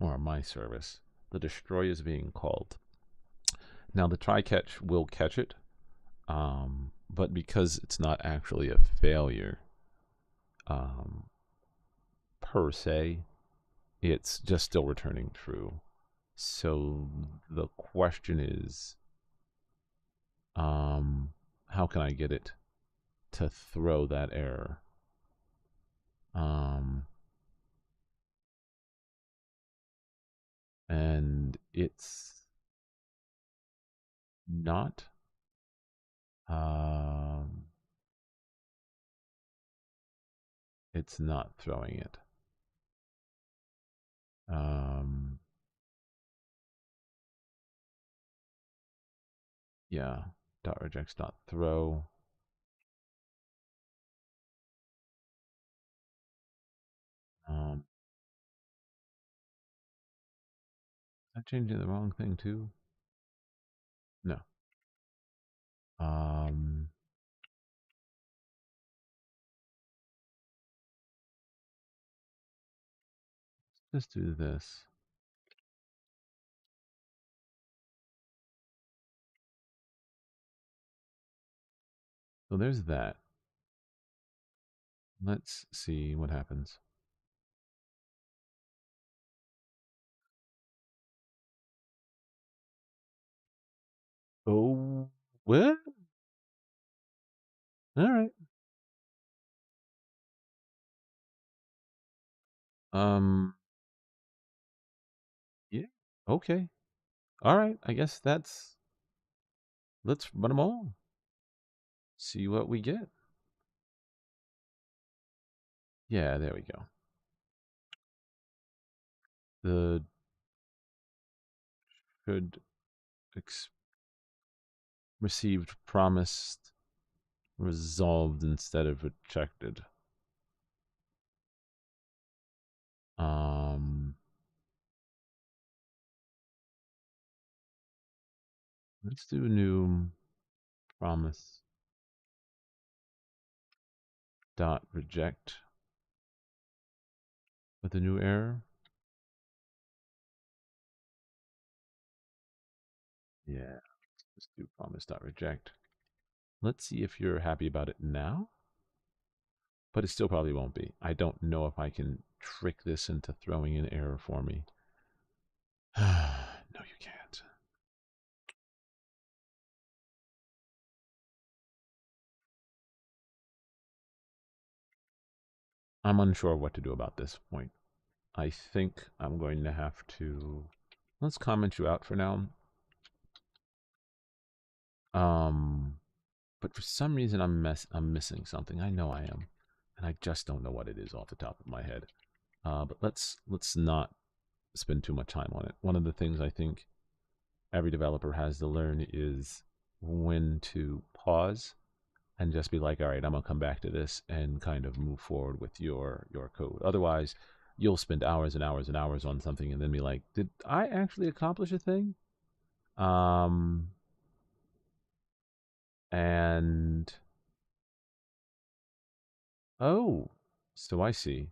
or my service, the destroy is being called. Now the try catch will catch it, but because it's not actually a failure per se, it's just still returning true. So the question is, how can I get it to throw that error? And not um, it's not throwing it. Yeah, dot rejects dot throw. Am I changing the wrong thing too? No. Let's do this. So there's that. Let's see what happens. Oh, what? All right. Um. Yeah. Okay. All right. I guess that's. Let's run them all. See what we get. Yeah. There we go. The should received promised resolved instead of rejected. Um. Let's do a new promise dot reject with a new error. Yeah. Let's do promise dot reject. Let's see if you're happy about it now. But it still probably won't be. I don't know if I can trick this into throwing an error for me. No, you can't. I'm unsure what to do about this point. I think I'm going to have to... Let's comment you out for now. But for some reason I'm missing something. I know I am. And I just don't know what it is off the top of my head. But let's not spend too much time on it. One of the things I think every developer has to learn is when to pause and just be like, all right, I'm gonna come back to this and kind of move forward with your code. Otherwise, you'll spend hours and hours and hours on something and then be like, did I actually accomplish a thing? Um, and oh, so I see.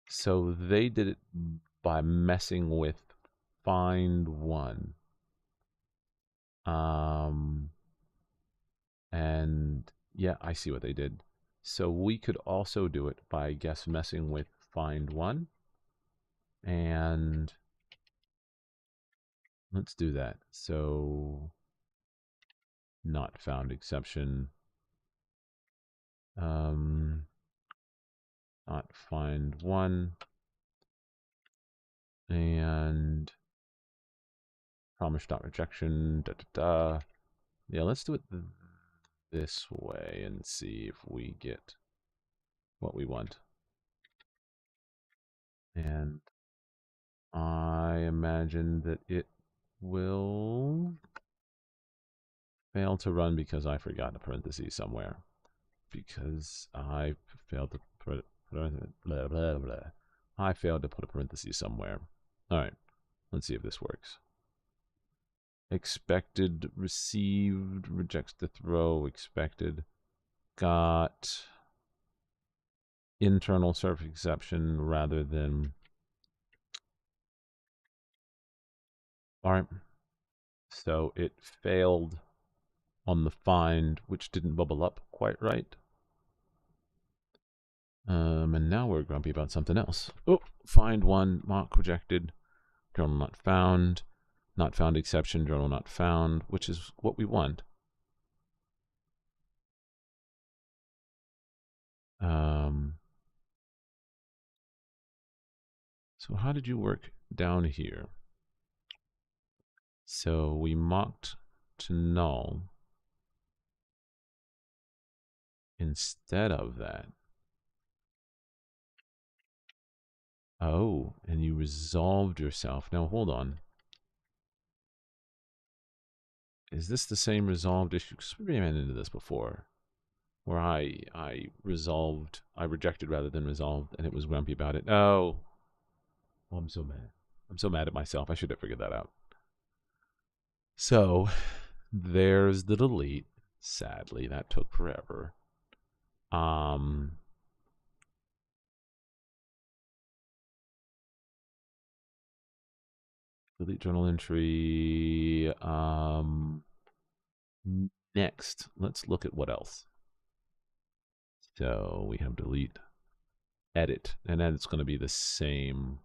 So they did it by messing with find one. Um, and yeah, I see what they did. So we could also do it by, I guess, messing with find one. And let's do that. So not found exception. Um, not find one. And promise dot rejection. Da, da, da. Yeah, let's do it this way and see if we get what we want. And I imagine that it will fail to run because I forgot a parenthesis somewhere. Because I failed to put blah, blah, blah. I failed to put a parenthesis somewhere. All right, let's see if this works. Expected, received, rejects the throw, expected, got internal surf exception rather than. All right, so it failed on the find, which didn't bubble up quite right. And now we're grumpy about something else. Oh, find one, mock rejected, journal not found exception, journal not found, which is what we want. So how did you work down here? So we mocked to null instead of that. Oh, and you resolved yourself. Now hold on. Is this the same resolved issue? Because we ran into this before, where I rejected rather than resolved, and it was grumpy about it. Oh, I'm so mad. I'm so mad at myself. I should have figured that out. So there's the delete. Sadly, that took forever. Delete journal entry. Next, let's look at what else. So we have delete, edit, and then it's going to be the same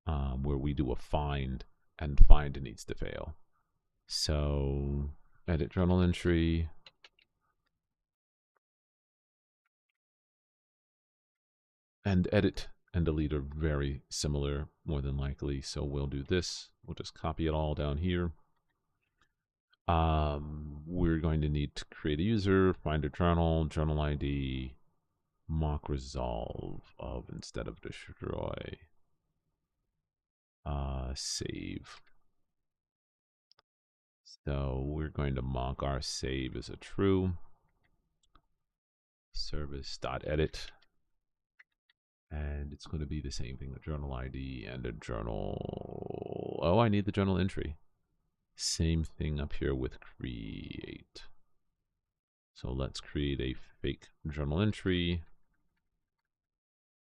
where we do a find, and find needs to fail. So edit journal entry, And edit and delete are very similar, more than likely. So we'll do this. We'll just copy it all down here. We're going to need to create a user, find a journal, journal ID, mock resolve of instead of destroy, save. So we're going to mock our save as a true. Service.edit. And it's going to be the same thing, a journal ID and a journal. Oh, I need the journal entry. Same thing up here with create. So let's create a fake journal entry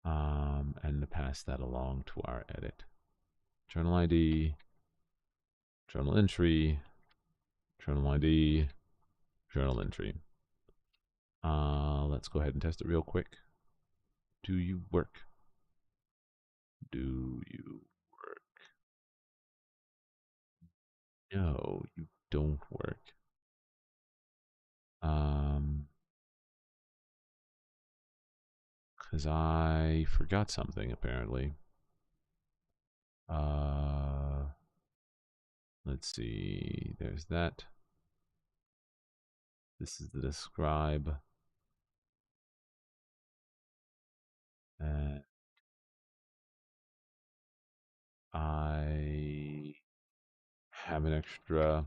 and pass that along to our edit. Journal ID, journal entry, journal ID, journal entry. Let's go ahead and test it real quick. Do you work? Do you work? No, you don't work. Because I forgot something apparently. Let's see. There's that. This is the describe. And I have an extra.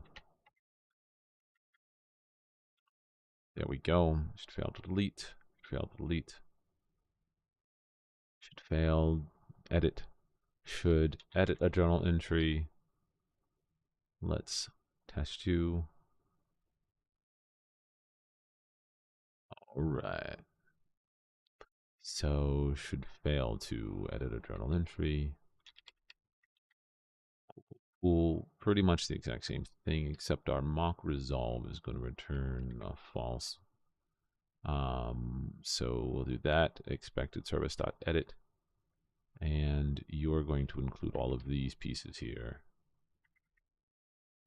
There we go. Should fail to delete. Fail to delete. Should fail. Edit. Should edit a journal entry. Let's test you. All right. So should fail to edit a journal entry. Cool. Pretty much the exact same thing, except our mock resolve is going to return false. So we'll do that. Expected service.edit. And you're going to include all of these pieces here.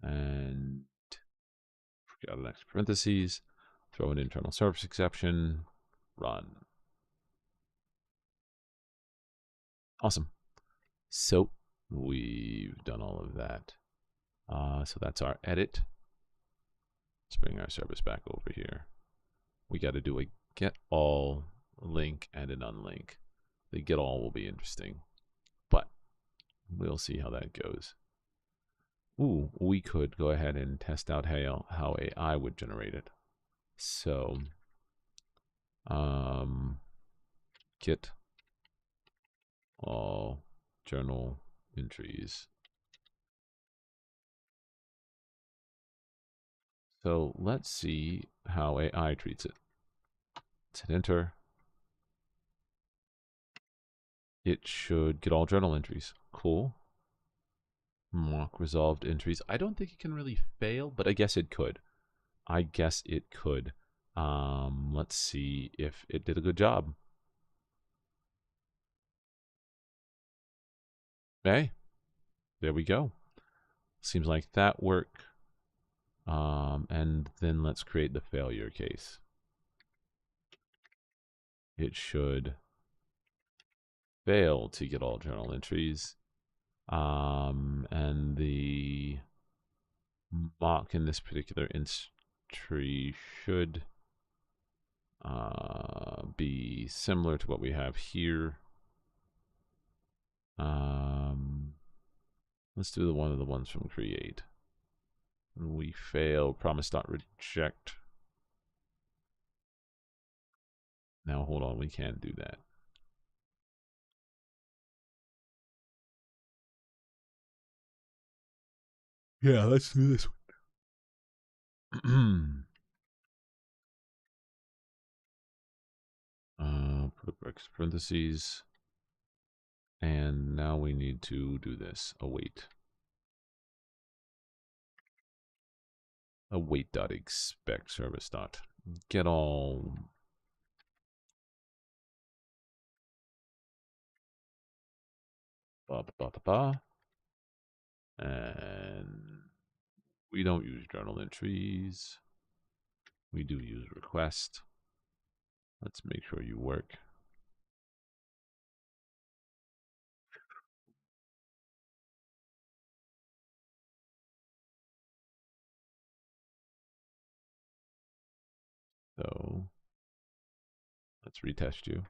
And forget an extra parentheses. Throw an internal service exception. Run. Awesome. So we've done all of that. So that's our edit. Let's bring our service back over here. We got to do a get all link and an unlink. The get all will be interesting, but we'll see how that goes. Ooh, we could go ahead and test out how AI would generate it. So, get all journal entries. So let's see how AI treats it. Let's hit enter. It should get all journal entries. Cool. Mock resolved entries. I don't think it can really fail, but I guess it could. I guess it could. Let's see if it did a good job. Hey, there we go. Seems like that worked. And then let's create the failure case. It should fail to get all journal entries. And the mock in this particular entry should be similar to what we have here. Let's do one of the ones from create. We fail, promise not reject. Now hold on, we can't do that. Yeah, let's do this one. Put parentheses. And now we need to do this. Await. Await.expect service dot get all. And we don't use journal entries. We do use request. Let's make sure you work. Let's retest you.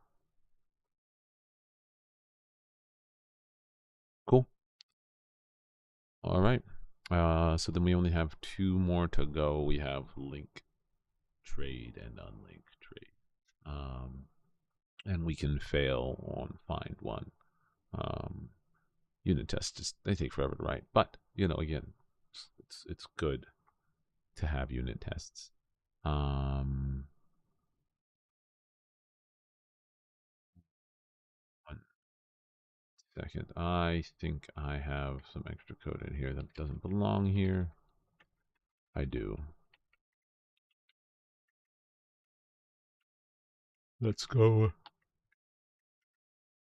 Cool. All right. So then we only have 2 more to go. We have link trade and unlink trade. And we can fail on find one. Unit tests just they take forever to write, but again, it's good to have unit tests. 1 second. I think I have some extra code in here that doesn't belong here. I do. Let's go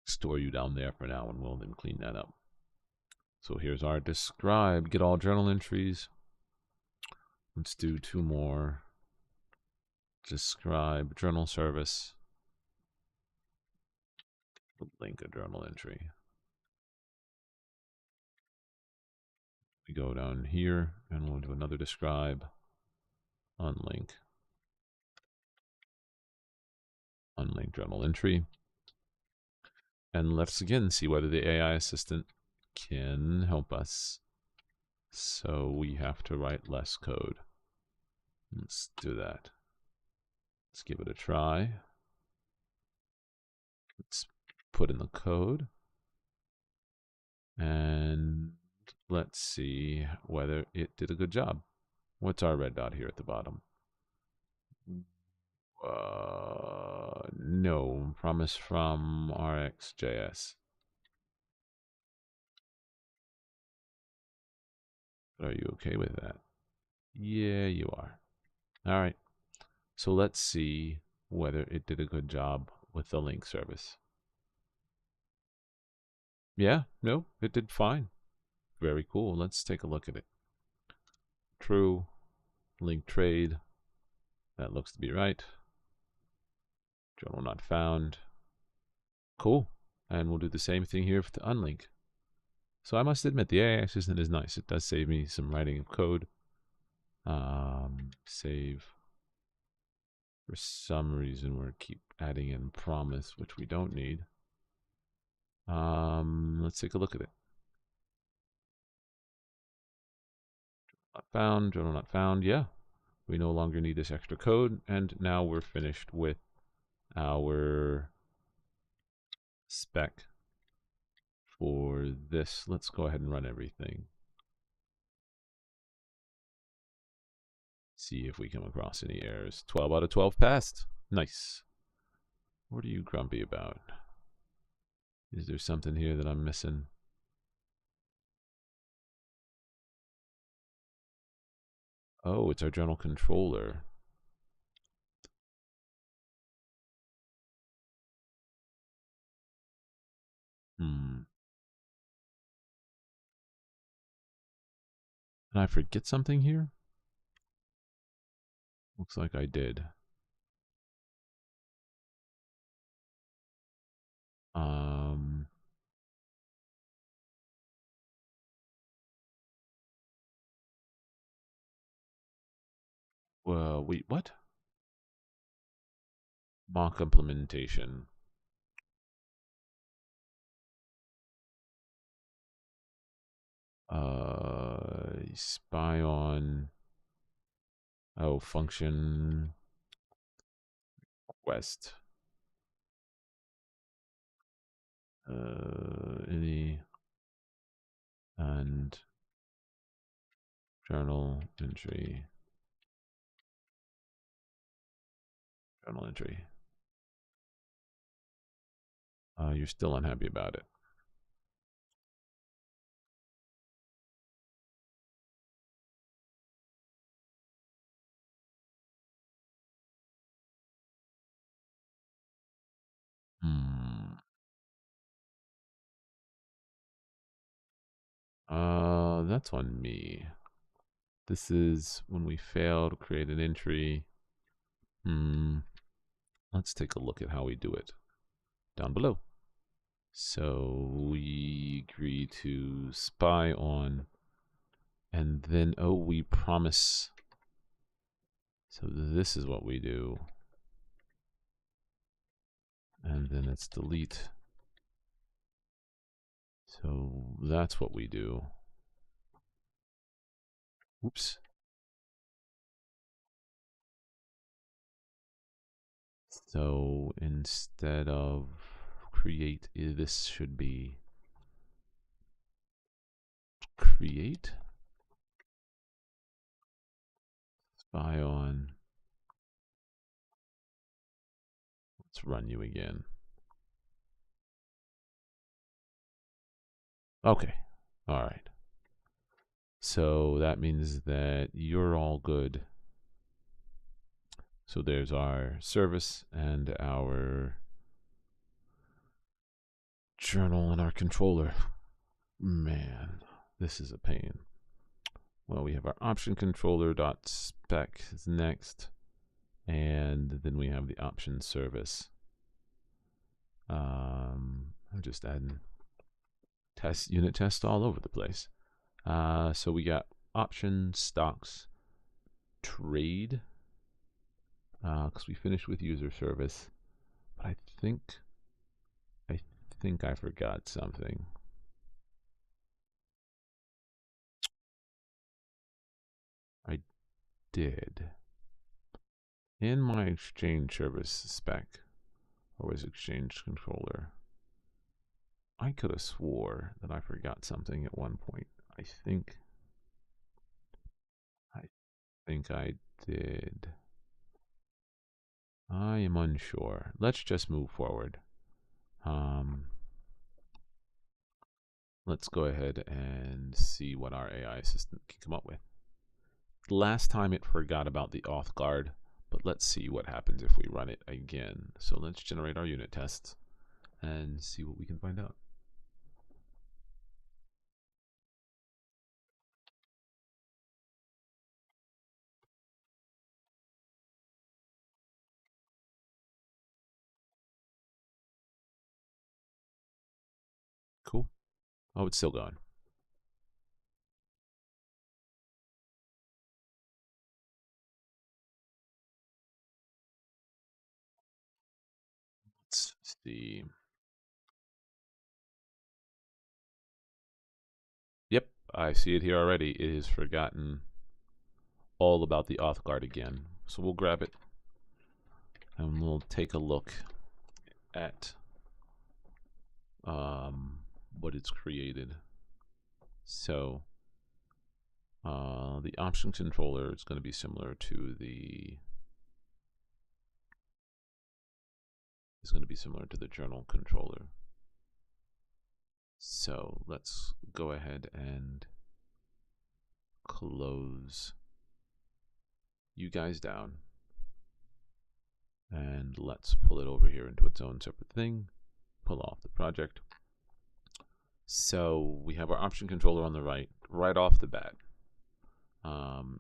store you down there for now, and we'll then clean that up. So here's our describe. Get all journal entries. Let's do 2 more. Describe journal service. Link a journal entry. We go down here and we'll do another describe. Unlink. Unlink journal entry. And let's again see whether the AI assistant can help us. So we have to write less code. Let's do that. Let's give it a try. Let's put in the code. And let's see whether it did a good job. What's our red dot here at the bottom? No, promise from RxJS. But are you okay with that? Yeah, you are. All right. So let's see whether it did a good job with the link service. Yeah, no, it did fine. Very cool. Let's take a look at it. True. Link trade. That looks to be right. Journal not found. Cool. And we'll do the same thing here for the unlink. So I must admit, the AI assistant is nice. It does save me some writing of code. Save. For some reason, we're keep adding in promise, which we don't need. Let's take a look at it. Not found, journal not found. Yeah, we no longer need this extra code, and now we're finished with our spec for this. Let's go ahead and run everything. See if we come across any errors. 12 out of 12 passed. Nice. What are you grumpy about? Is there something here that I'm missing? Oh, it's our journal controller. Did I forget something here? Looks like I did. Well, wait, what? Mock implementation. Spy on. Oh, function request. Any and journal entry. Journal entry. You're still unhappy about it. That's on me. This is when we fail to create an entry. Let's take a look at how we do it down below. So we agree to spy on, and then, oh, we promise. So this is what we do. and then it's delete. So that's what we do. Oops. So instead of create, this should be create spy on. Let's run you again. Okay. All right. So that means that you're all good. So there's our service and our journal and our controller. Man, this is a pain. Well, we have our option controller dot spec is next, and then we have the option service. I'm just adding unit tests all over the place. So we got option stocks trade, because we finished with user service, but I think I forgot something. I did. In my exchange service spec, or was exchange controller, I could have swore that I forgot something at one point. I think I did. I am unsure. Let's just move forward. Let's go ahead and see what our AI assistant can come up with. Last time it forgot about the auth guard, but let's see what happens if we run it again. So let's generate our unit tests and see what we can find out. Cool. Oh, it's still going. Let's see. Yep, I see it here already. It has forgotten all about the auth guard again. So we'll grab it and we'll take a look at what it's created. So the option controller is going to be similar to the journal controller. So let's go ahead and close you guys down, and let's pull it over here into its own separate thing. Pull off the project. So we have our option controller on the right off the bat.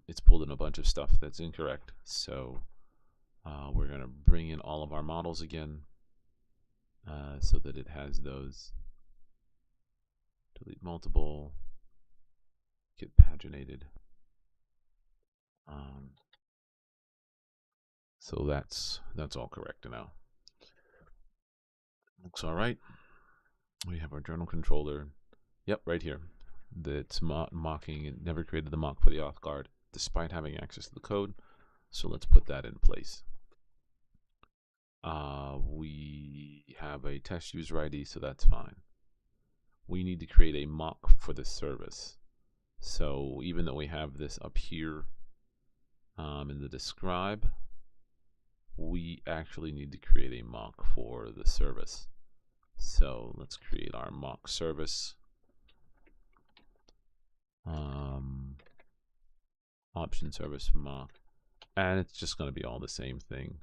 It's pulled in a bunch of stuff that's incorrect. So we're going to bring in all of our models again, so that it has those. Delete multiple. Get paginated. So that's all correct now. Looks all right. We have our journal controller. Yep, right here. That's mocking. It never created the mock for the auth guard, despite having access to the code. So let's put that in place. We have a test user ID, so that's fine. We need to create a mock for the service. So even though we have this up here in the describe, we actually need to create a mock for the service. So let's create our mock service. Option service mock, and it's just going to be all the same thing.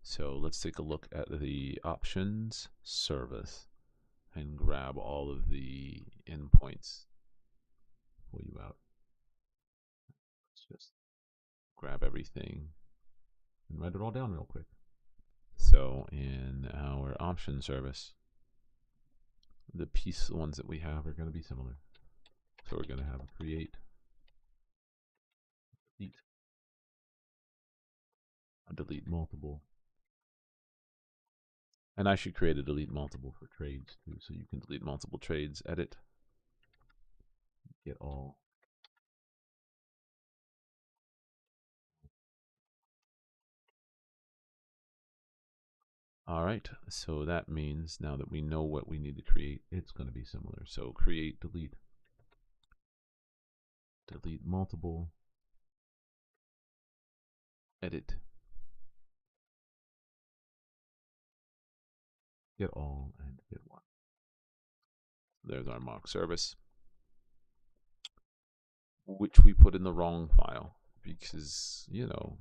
So let's take a look at the options service and grab all of the endpoints. Pull you out. Let's just grab everything and write it all down real quick. So in our option service, the ones that we have are going to be similar. So we're going to have a create, delete multiple, And I should create a delete multiple for trades too, so you can delete multiple trades, edit, get all. All right, so that means now that we know what we need to create, it's going to be similar. So create, delete multiple, edit, get all, and get one. There's our mock service, which we put in the wrong file because, you know,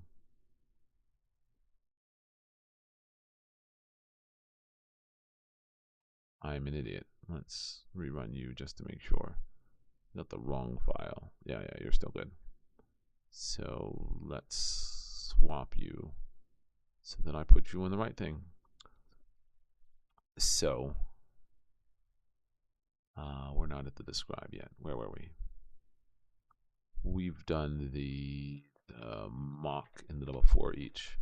I'm an idiot. Let's rerun you just to make sure. Got the wrong file. Yeah, you're still good. So let's swap you so that I put you in the right thing. So we're not at the describe yet. Where were we? We've done the mock in the double for each.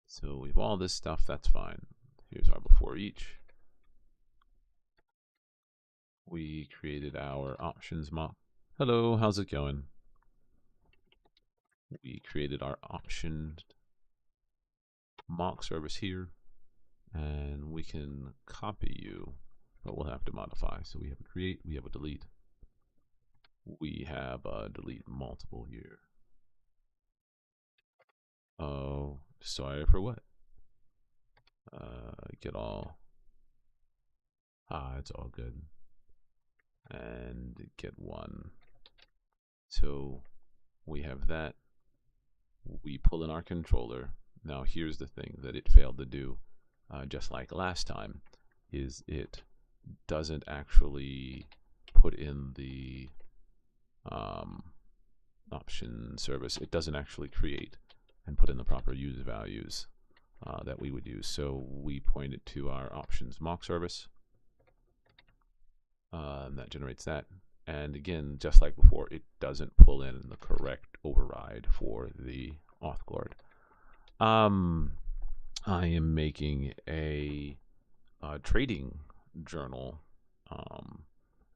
So we have all this stuff. That's fine. Here's our before each. We created our options mock. Hello, how's it going? We created our option mock service here, and we can copy you, but we'll have to modify. So we have a create, we have a delete. We have a delete multiple here. Oh, sorry for what? Get all. It's all good. And get one. So we have that. We pull in our controller. Now here's the thing that it failed to do, just like last time, is it doesn't actually put in the option service. It doesn't actually create and put in the proper user values that we would use. So we point it to our options mock service. And that generates that. And again, just like before, it doesn't pull in the correct override for the auth guard. I am making a trading journal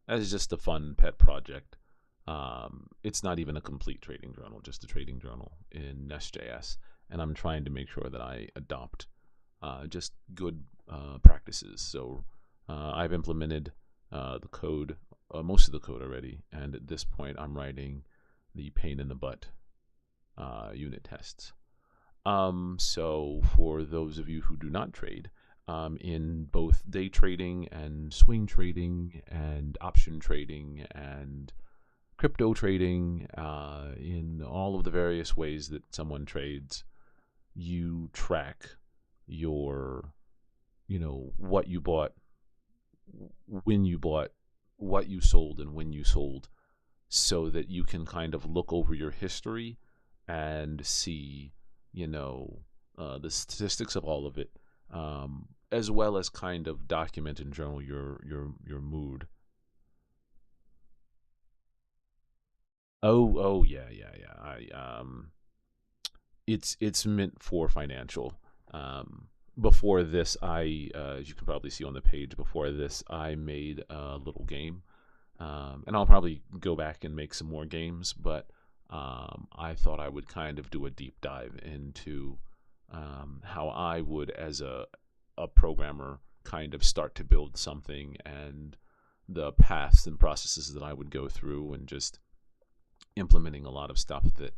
as just a fun pet project. It's not even a complete trading journal, just a trading journal in nestjs. And I'm trying to make sure that I adopt just good practices. So I've implemented the code, most of the code already, and at this point I'm writing the pain in the butt unit tests. So for those of you who do not trade, in both day trading and swing trading and option trading and crypto trading, in all of the various ways that someone trades, you track your, what you bought, when you bought, what you sold, and when you sold, so that you can kind of look over your history and see, the statistics of all of it, as well as kind of document and journal your mood. Oh yeah. It's meant for financial. Before this, as you can probably see on the page, before this, I made a little game, and I'll probably go back and make some more games. But I thought I would kind of do a deep dive into how I would, as a programmer, kind of start to build something, and the paths and processes that I would go through, and just implementing a lot of stuff that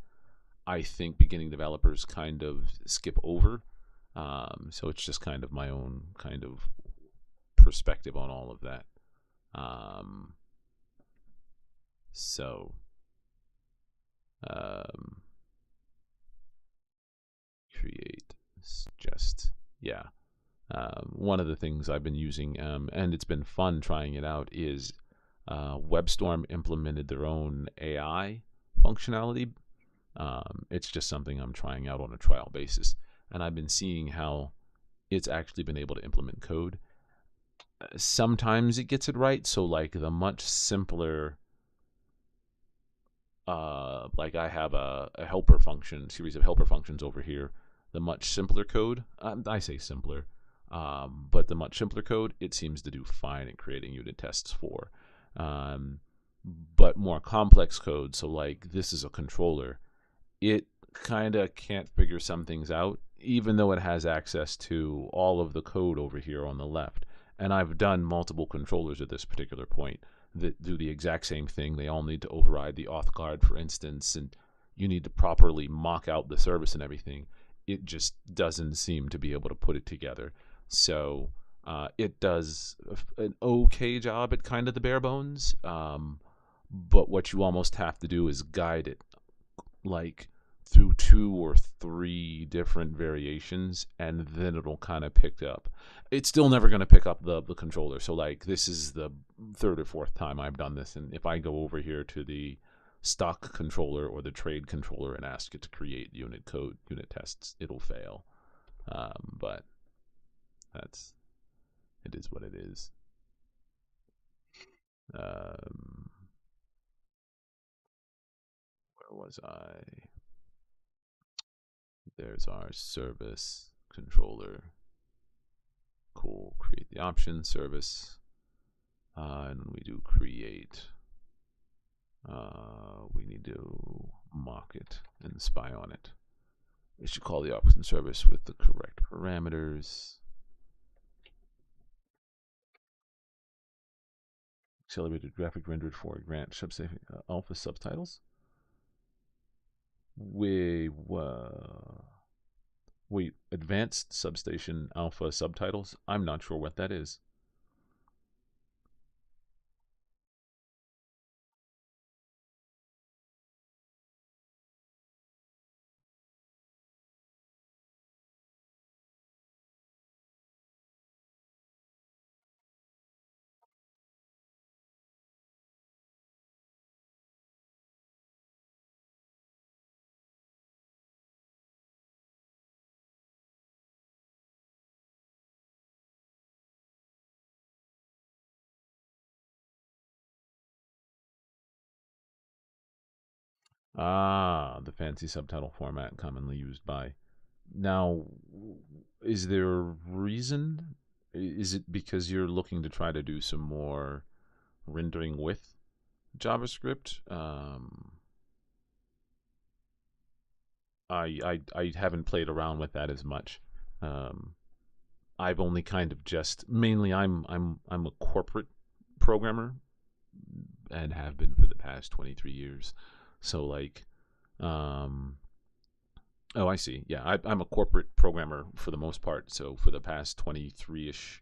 I think beginning developers kind of skip over. So it's just kind of my own kind of perspective on all of that. Create just, yeah. One of the things I've been using, and it's been fun trying it out, is WebStorm implemented their own AI functionality. It's just something I'm trying out on a trial basis, and I've been seeing how it's actually been able to implement code. Sometimes it gets it right, so like the much simpler, like I have a helper function, series of helper functions over here The much simpler code, I say simpler, but the much simpler code, it seems to do fine in creating unit tests for. Um, but more complex code, so like this is a controller, it kind of can't figure some things out, even though it has access to all of the code over here on the left. And I've done multiple controllers at this particular point that do the exact same thing. They all need to override the auth guard, for instance, and you need to properly mock out the service and everything. It just doesn't seem to be able to put it together. So it does an okay job at kind of the bare bones, but what you almost have to do is guide it like through 2 or 3 different variations, and then it'll kind of pick up. It's still never going to pick up the controller. So like this is the 3rd or 4th time I've done this, and if I go over here to the stock controller or the trade controller and ask it to create unit tests, it'll fail. But it is what it is. Where was I? There's our service controller. Cool. Create the option service. And when we do create, we need to mock it and spy on it. We should call the option service with the correct parameters. Accelerated graphic rendered for grant alpha subtitles. Wait, advanced substation alpha subtitles? I'm not sure what that is. Ah, the fancy subtitle format commonly used by. Now, is there a reason? Is it because you're looking to try to do some more rendering with JavaScript? I haven't played around with that as much. I've only kind of just mainly I'm a corporate programmer and have been for the past 23 years. So like, oh, I see. Yeah, I'm a corporate programmer for the most part. So for the past 23-ish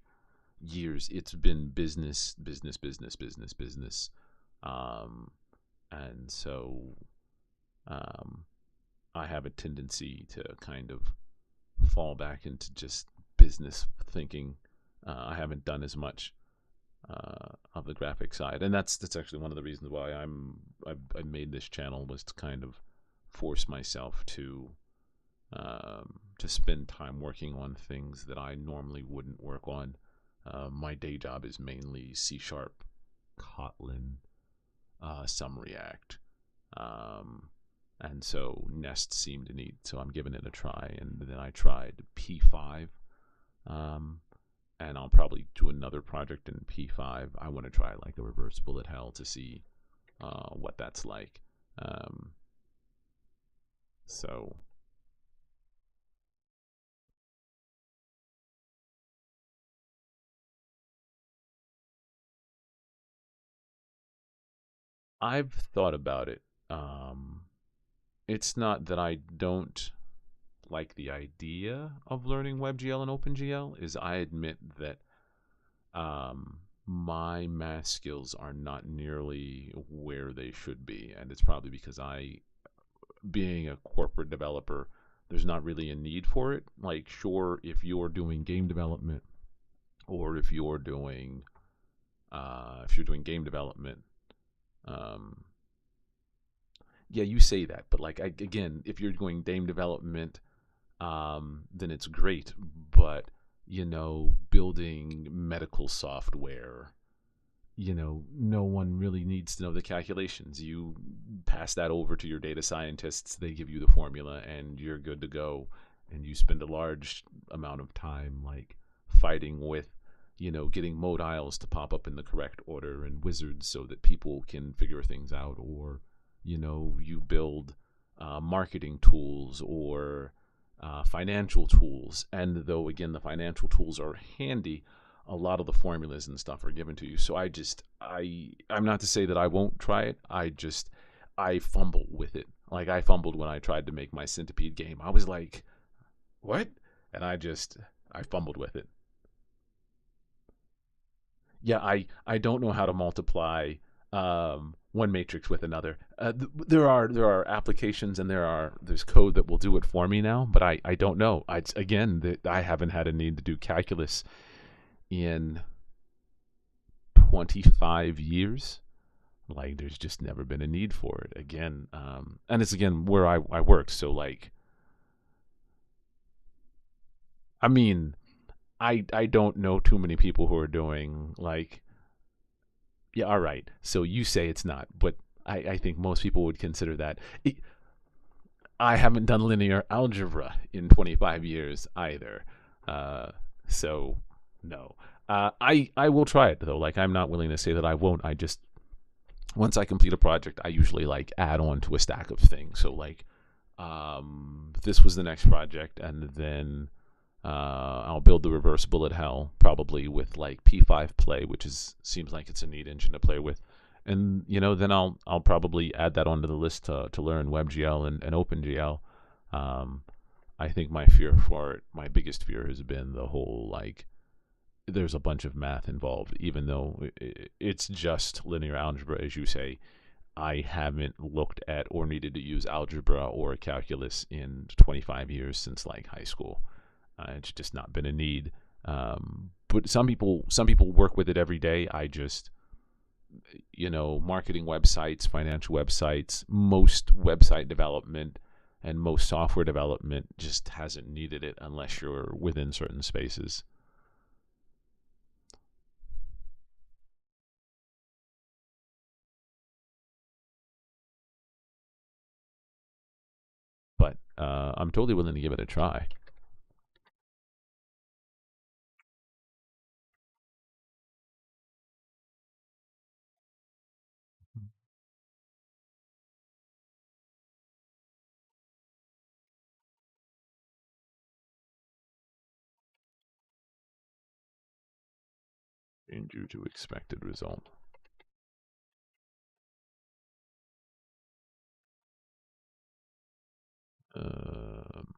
years, it's been business, business, business, business, business. And so I have a tendency to kind of fall back into just business thinking. I haven't done as much of the graphic side, and that's actually one of the reasons why I made this channel, was to kind of force myself to spend time working on things that I normally wouldn't work on. My day job is mainly C#, Kotlin, some React, and so Nest seemed to need, so I'm giving it a try. And then I tried P5, and I'll probably do another project in P5. I want to try like the reverse bullet hell to see what that's like. So I've thought about it. It's not that I don't like the idea of learning WebGL and OpenGL. Is I admit that my math skills are not nearly where they should be, and it's probably because being a corporate developer, there's not really a need for it. Like, sure, if you're doing game development, or if you're doing game development, um, yeah, you say that, but like again, if you're doing game development, then it's great. But building medical software, no one really needs to know the calculations. You pass that over to your data scientists, they give you the formula, and you're good to go. and you spend a large amount of time like fighting with, getting modiles to pop up in the correct order and wizards so that people can figure things out, or you build marketing tools or financial tools. And though again the financial tools are handy, a lot of the formulas and stuff are given to you. So I'm not to say that I won't try it. I fumble with it. Like I fumbled when I tried to make my centipede game. I was like, what? And I fumbled with it. Yeah, I don't know how to multiply one matrix with another. There are applications and there's code that will do it for me now, but I don't know. I haven't had a need to do calculus in 25 years. Like there's just never been a need for it again. And it's again where I worked. So like, I mean, I don't know too many people who are doing like, yeah, all right. So you say it's not, but I think most people would consider that. I haven't done linear algebra in 25 years either. Uh, so no. I will try it though. Like I'm not willing to say that I won't. I just, once I complete a project, I usually like add on to a stack of things. So like, this was the next project, and then I'll build the reverse bullet hell probably with like P5 play, which seems like it's a neat engine to play with. And then I'll probably add that onto the list to learn WebGL and OpenGL. Um, I think my biggest fear has been the whole like there's a bunch of math involved, even though it's just linear algebra, as you say. I haven't looked at or needed to use algebra or calculus in 25 years since like high school. It's just not been a need. But some people work with it every day. I just, marketing websites, financial websites, most website development and most software development just hasn't needed it unless you're within certain spaces. But I'm totally willing to give it a try. Change you to expected result. Um,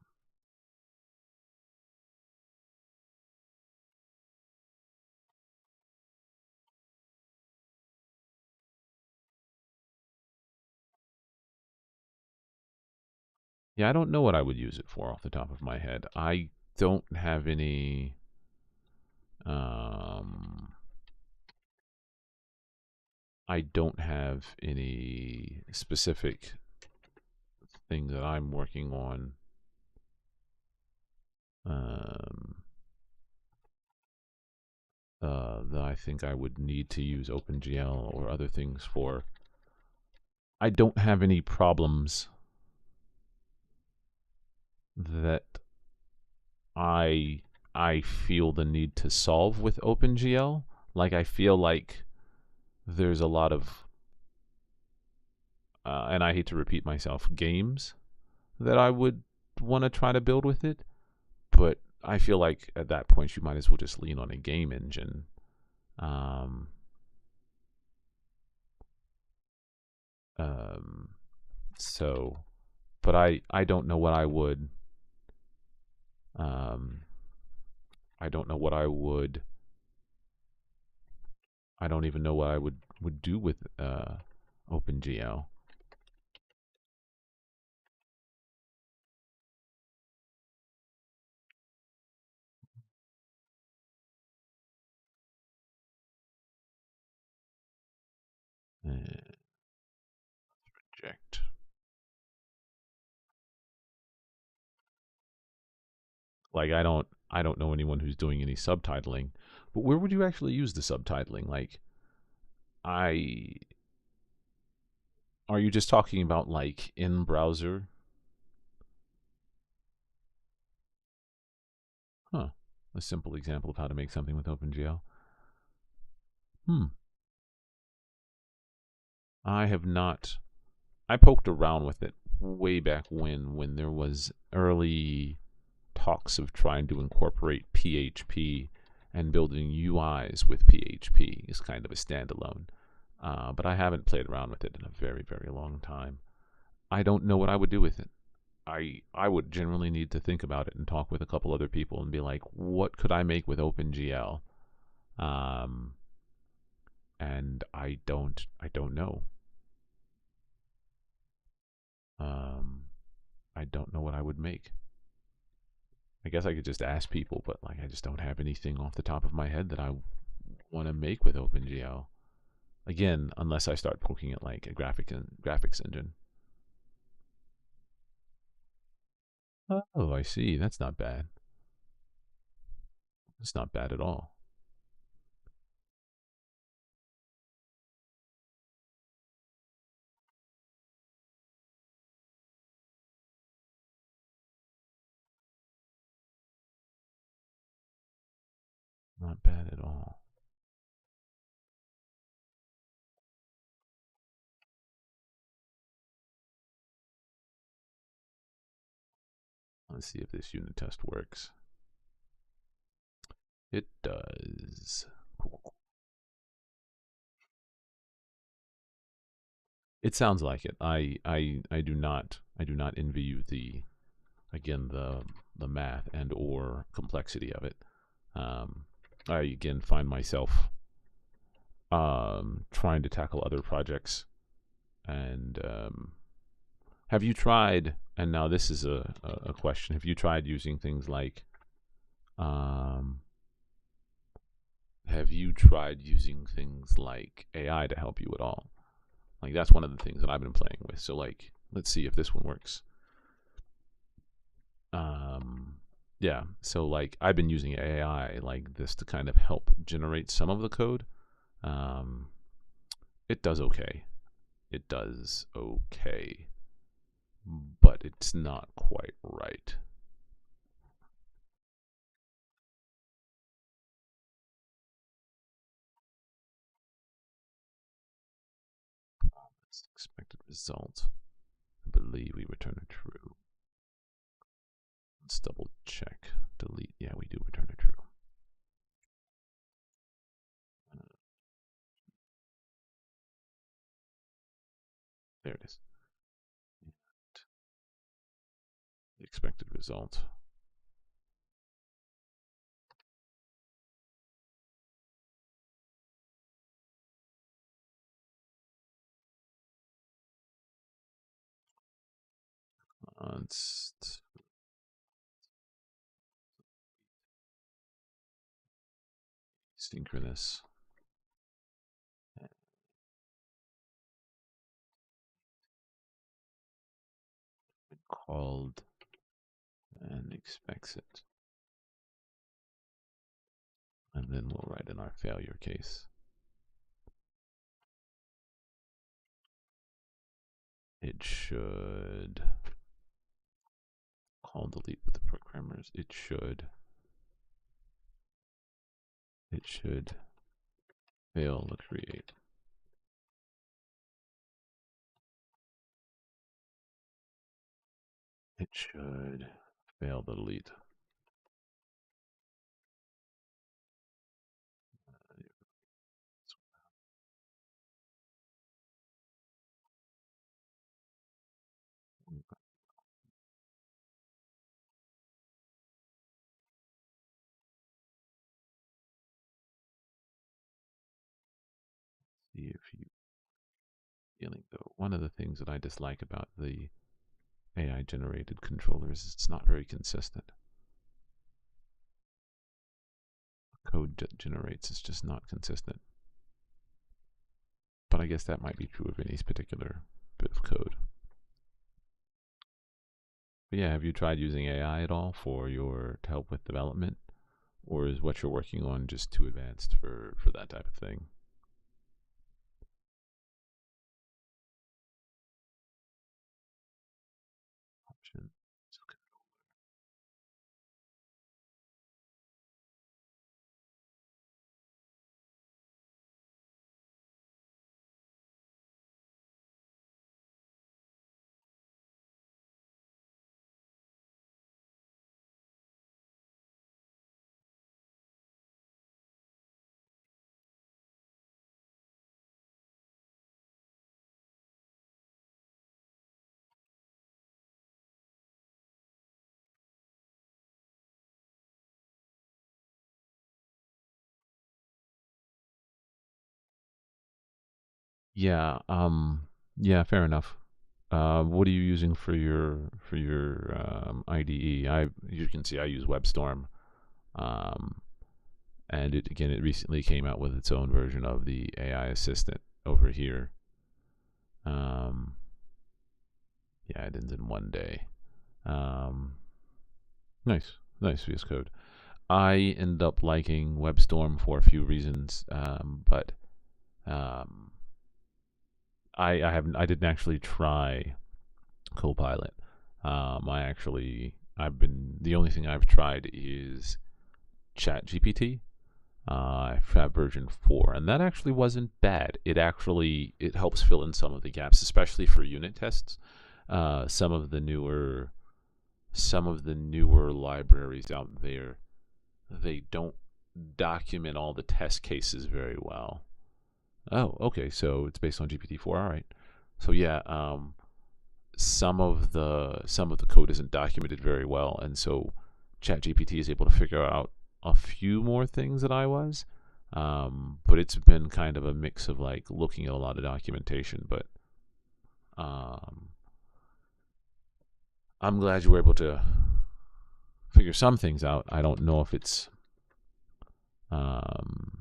yeah, I don't know what I would use it for off the top of my head. Don't have any. Um, I don't have any specific thing that I'm working on um, that I think I would need to use OpenGL or other things for. I don't have any problems that I I feel the need to solve with OpenGL. Like I feel like there's a lot of, and I hate to repeat myself, games that I would want to try to build with it. But I feel like at that point you might as well just lean on a game engine. Um, um, so, but I don't know what I would. Um, I don't know what I would. I don't even know what I would do with OpenGL. Uh, Reject. Like I don't know anyone who's doing any subtitling. But where would you actually use the subtitling? Like I are you just talking about like in browser? a simple example of how to make something with OpenGL. Hmm. I have not. I poked around with it way back when there was early talks of trying to incorporate PHP and building UIs with PHP as kind of a standalone. But I haven't played around with it in a very, very long time. I don't know what I would do with it. I would generally need to think about it and talk with a couple other people and be like, what could I make with OpenGL? Um, and I don't know. Um, I don't know what I would make. I guess I could just ask people, but like I just don't have anything off the top of my head that I want to make with OpenGL. Again, unless I start poking at like a graphics engine. Oh, I see. That's not bad. It's not bad at all. Not bad at all. Let's see if this unit test works. It does. Cool. It sounds like it. I do not envy you the math and or complexity of it. Um, I again find myself trying to tackle other projects. And have you tried? And now this is a question. Have you tried using things like? Um, have you tried using things like AI to help you at all? Like that's one of the things that I've been playing with. So like, let's see if this one works. Um, yeah. So like, I've been using AI like this to kind of help generate some of the code. Um, it does okay. It does okay, but it's not quite right. That's the expected result. I believe we return a true. Let's double check. Delete. Yeah, we do return a true. There it is. The expected result. Const synchronous called and expects it. And then we'll write in our failure case. It should call delete with the programmers. It should fail the create. It should fail the delete. See if you feeling though. One of the things that I dislike about the AI generated controllers is it's not very consistent. Code that generates is just not consistent. But I guess that might be true of any particular bit of code. But yeah, have you tried using AI at all for your to help with development? Or is what you're working on just too advanced for that type of thing? Option. Yeah. Yeah. Fair enough. What are you using for your IDE? You can see I use WebStorm, um, and it recently came out with its own version of the AI assistant over here. Um, yeah, it ends in 1 day. Um, nice, nice VS Code. I end up liking WebStorm for a few reasons, but um, I didn't actually try Copilot. The only thing I've tried is ChatGPT. I have version 4, and that actually wasn't bad. It helps fill in some of the gaps, especially for unit tests. Some of the newer libraries out there, they don't document all the test cases very well. Oh, okay, so it's based on GPT-4. All right. So yeah, some of the code isn't documented very well, and so ChatGPT is able to figure out a few more things than I was. But it's been kind of a mix of like looking at a lot of documentation. But um, I'm glad you were able to figure some things out. I don't know um,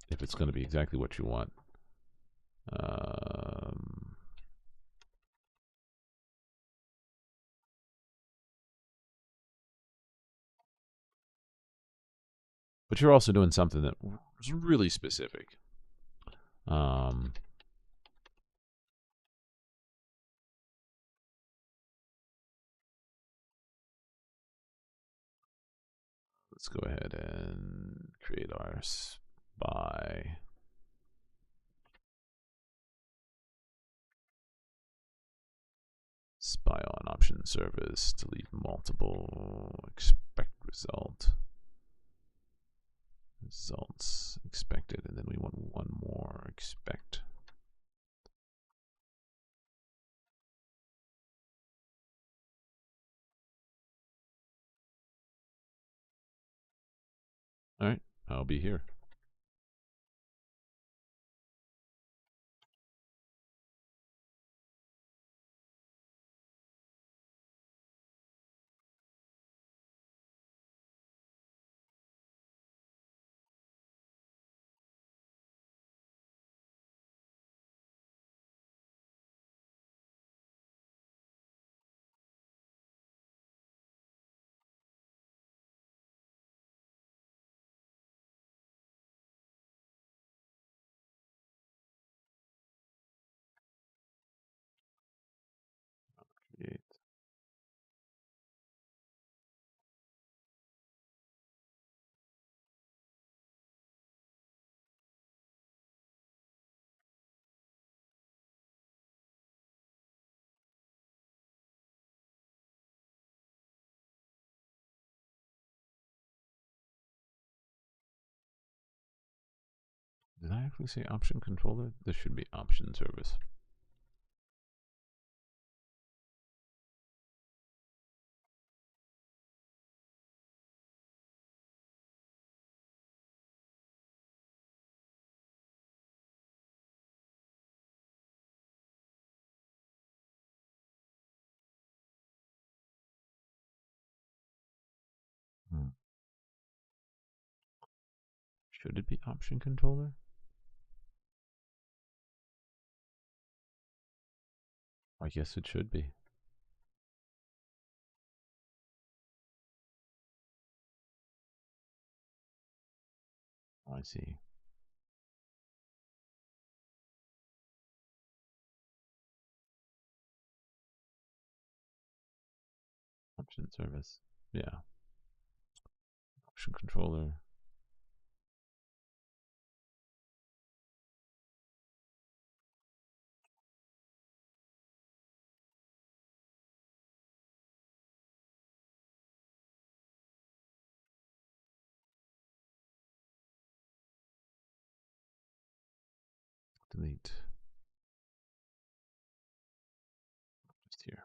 if it's going to be exactly what you want. Um, but you're also doing something that was really specific. Um, let's go ahead and create our spy. Spy on option service, delete multiple, expect results expected, and then we want one more, expect. All right, I'll be here. Create. Did I actually say option controller? This should be option service. Hmm. Should it be option controller? I guess it should be. I see. Option service. Yeah. Option controller. Delete. Just here.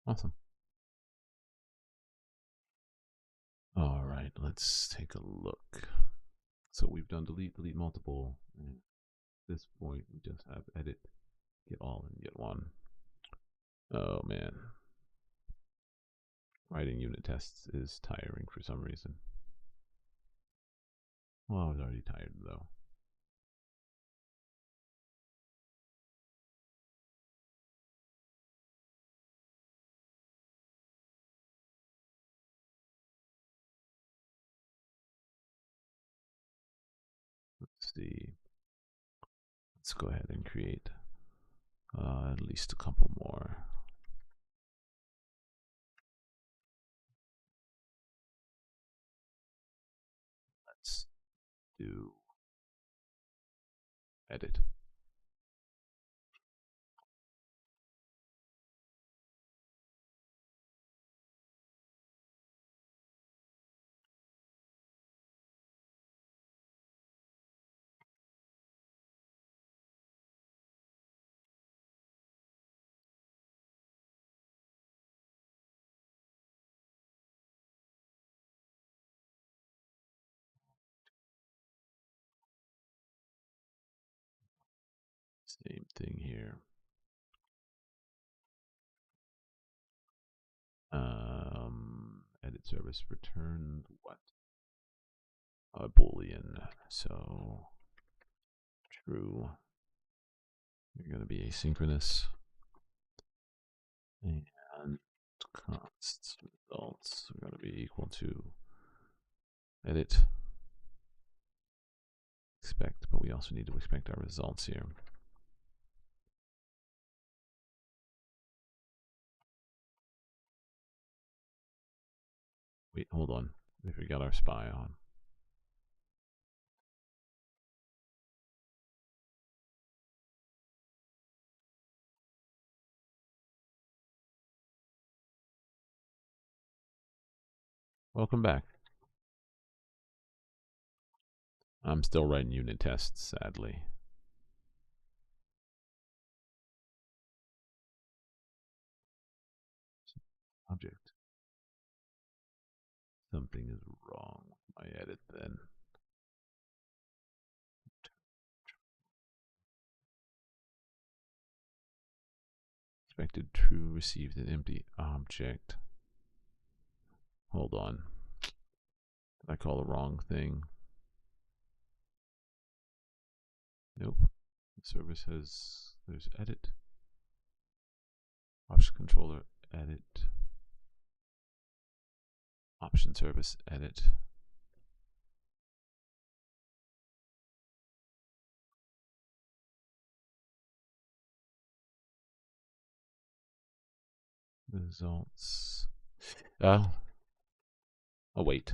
Awesome. All right. right, let's take a look. So we've done delete, delete multiple. And at this point, we just have edit, get all, and get one. Oh man. Writing unit tests is tiring for some reason. Well, I was already tired though. Let's see. Let's go ahead and create at least a couple more. Let's do edit. Same thing here. Edit service returned what? A boolean. So true. You're going to be asynchronous. And const results are going to be equal to edit expect, but we also need to expect our results here. Wait, hold on. We forgot our spy on. Welcome back. I'm still writing unit tests, sadly. Object. Something is wrong with my edit then. Expected true, received an empty object. Hold on. Did I call the wrong thing? Nope. The service has, there's edit. Option controller, edit. Option service, edit. Results. Oh, wait.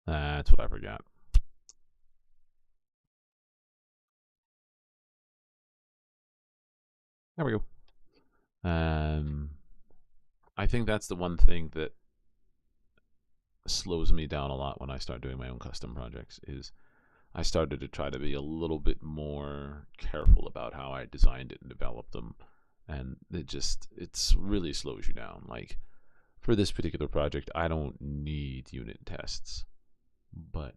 That's what I forgot. There we go. I think that's the one thing that slows me down a lot when I start doing my own custom projects is I started to try to be a little bit more careful about how I designed it and developed them. And it's really slows you down. Like for this particular project, I don't need unit tests, but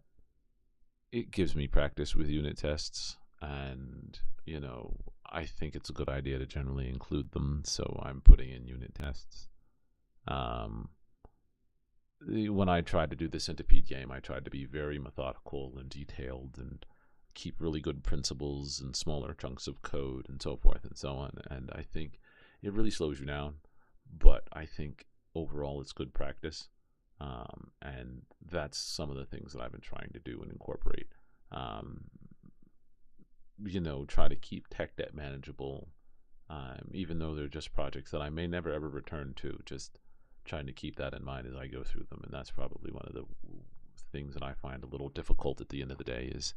it gives me practice with unit tests. And, you know, I think it's a good idea to generally include them. So I'm putting in unit tests. When I tried to do the Centipede game, I tried to be very methodical and detailed and keep really good principles and smaller chunks of code and so forth and so on. And I think it really slows you down, but I think overall it's good practice. And that's some of the things that I've been trying to do and incorporate. You know, try to keep tech debt manageable, even though they're just projects that I may never ever return to. Just trying to keep that in mind as I go through them. And that's probably one of the things that I find a little difficult at the end of the day is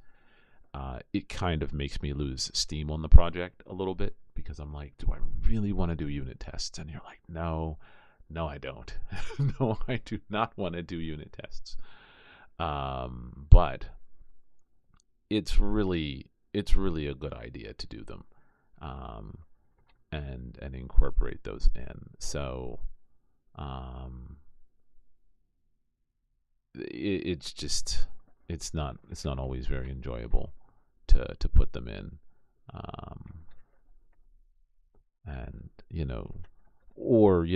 it kind of makes me lose steam on the project a little bit because I'm like, do I really want to do unit tests? And you're like, no, I don't. No, I do not want to do unit tests. But it's really a good idea to do them and incorporate those in. So it's just it's not always very enjoyable to put them in, um, and or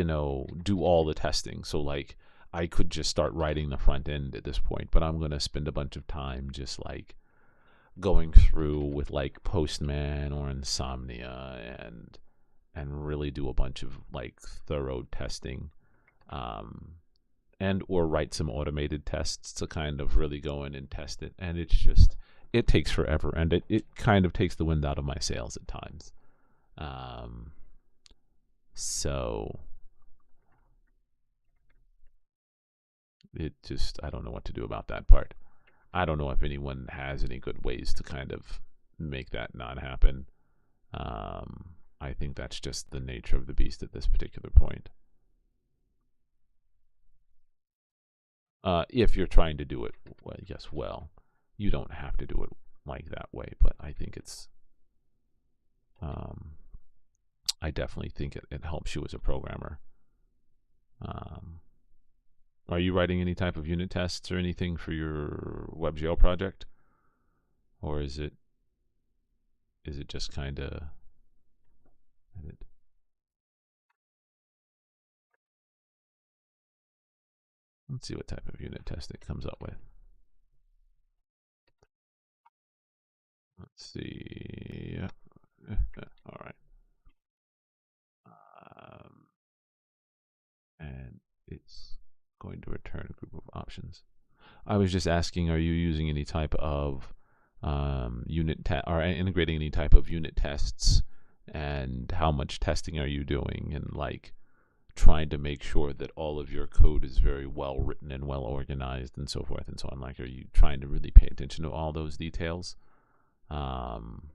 do all the testing. So like I could just start writing the front end at this point, but I'm going to spend a bunch of time just like going through with like Postman or Insomnia and really do a bunch of like thorough testing, um, and or write some automated tests to kind of really go in and test it. And it's just it takes forever, and it kind of takes the wind out of my sails at times. Um, so it just I don't know what to do about that part. I don't know if anyone has any good ways to kind of make that not happen. I think that's just the nature of the beast at this particular point. If you're trying to do it, well, yes, well, you don't have to do it like that way, but I think um, I definitely think it helps you as a programmer. Um, are you writing any type of unit tests or anything for your WebGL project, or is it just kind of? Let's see what type of unit test it comes up with. Let's see. All right. Um, and it's going to return a group of options. I was just asking, are you using any type of or integrating any type of unit tests, and how much testing are you doing, and like trying to make sure that all of your code is very well written and well organized and so forth and so on. Like, are you trying to really pay attention to all those details? Um,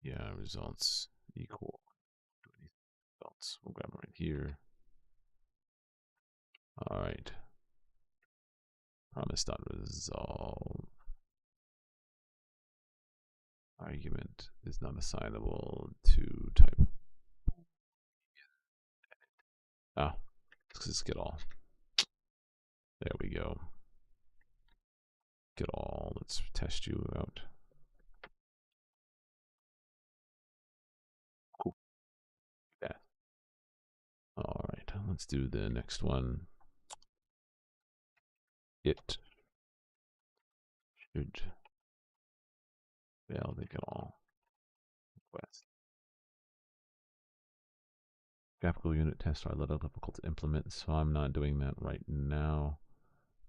yeah, results equal results. We'll grab them right here. All right. Promise.resolve argument is not assignable to type. Ah, let's just get all. There we go. Get all. Let's test you out. Cool. Yeah. All right. Let's do the next one. It should fail to get all requests. Graphical unit tests are a little difficult to implement, so I'm not doing that right now.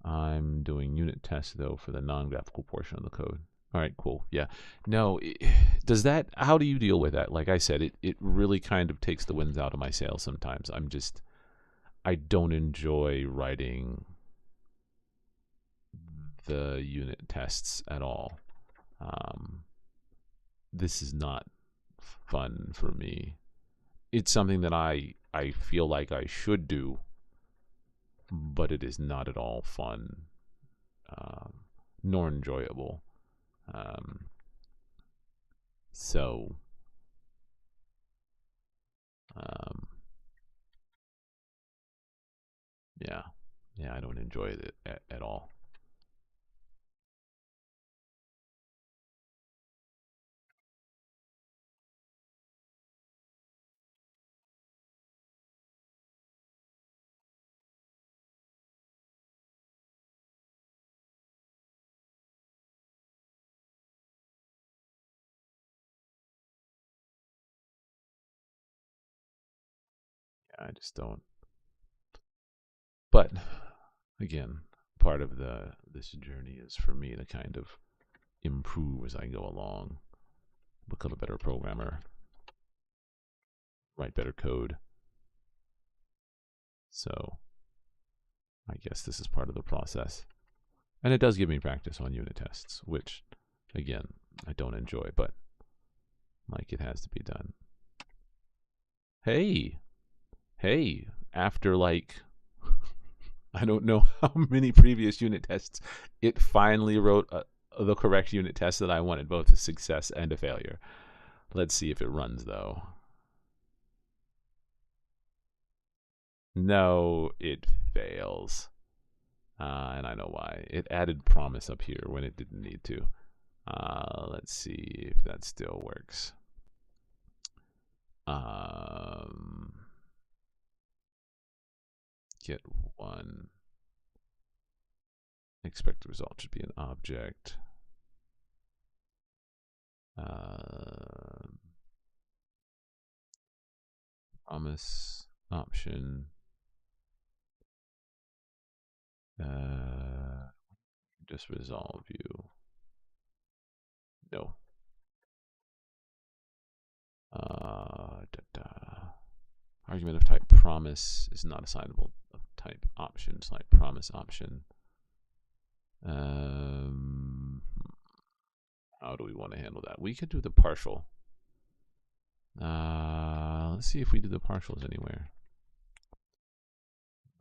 I'm doing unit tests though for the non-graphical portion of the code. All right, cool. Yeah. No, does that? How do you deal with that? Like I said, it really kind of takes the winds out of my sails sometimes. I don't enjoy writing the unit tests at all. Um, this is not fun for me. It's something that I feel like I should do, but it is not at all fun, um, nor enjoyable. Um, so, um, yeah, yeah, I don't enjoy it at all. Yeah, I just don't. But again, part of this journey is for me to kind of improve as I go along, become a better programmer, write better code. So I guess this is part of the process. And it does give me practice on unit tests, which, again, I don't enjoy, but like it has to be done. Hey, after like, I don't know how many previous unit tests, it finally wrote the correct unit test that I wanted, both a success and a failure. Let's see if it runs, though. No, it fails. And I know why. It added promise up here when it didn't need to. Let's see if that still works. Get one. Expected result should be an object. Promise option. Just resolve you. No. Argument of type promise is not assignable of type option. It's like promise option. How do we want to handle that? We could do the partial. Let's see if we do the partials anywhere.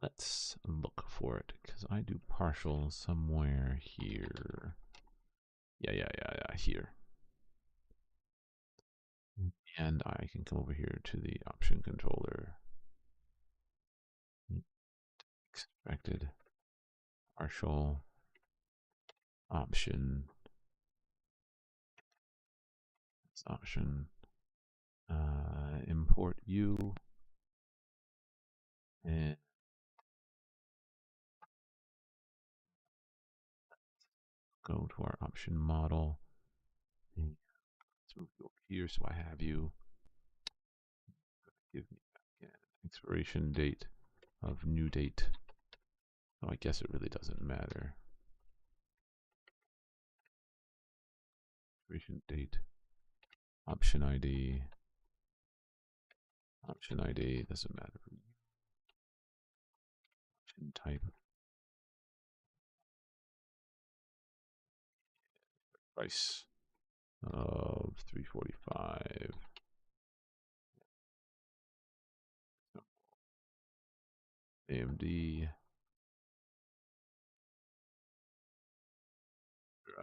Let's look for it, because I do partial somewhere here. Yeah, here. And I can come over here to the option controller. Expected partial option. This option. Import you. And go to our option model. Let's move you over here so I have you. Give me backend expiration date of new date. Oh, I guess it really doesn't matter. Expiration date. Option ID. Option ID doesn't matter. Option type. Price of 345. AMD.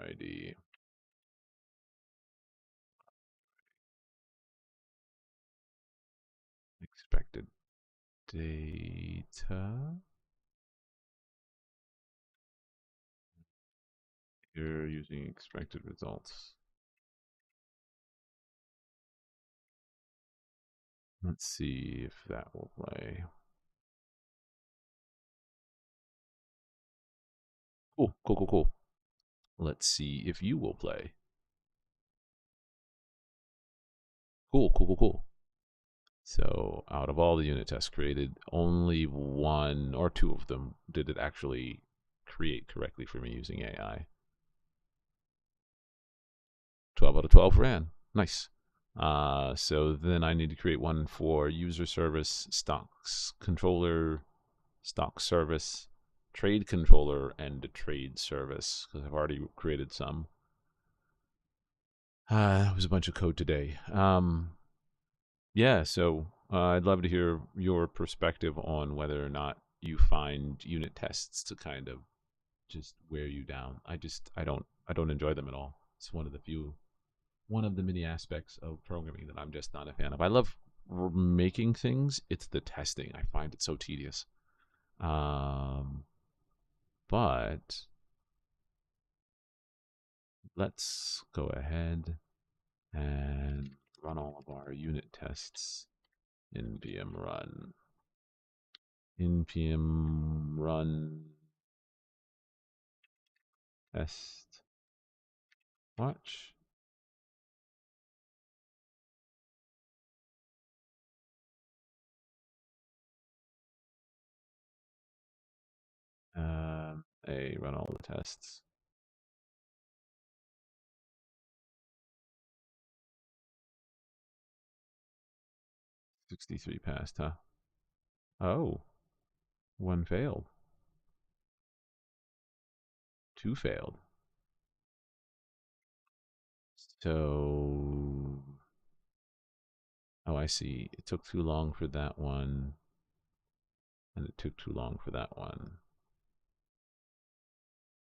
ID. Expected data. You're using expected results. Let's see if that will play. Cool. Let's see if you will play. Cool. So out of all the unit tests created, only one or two of them did it actually create correctly for me using AI. 12 out of 12 ran. Nice. So then I need to create one for user service, stocks controller, stock service, trade controller, and a trade service, because I've already created some. It was a bunch of code today. Yeah, so I'd love to hear your perspective on whether or not you find unit tests to kind of just wear you down. I don't enjoy them at all. It's one of the many aspects of programming that I'm just not a fan of. I love making things. It's the testing. I find it so tedious. But let's go ahead and run all of our unit tests. npm run test watch. A, run all the tests. $63 passed, huh? Oh, one failed. Two failed. So, oh, I see. It took too long for that one, and it took too long for that one.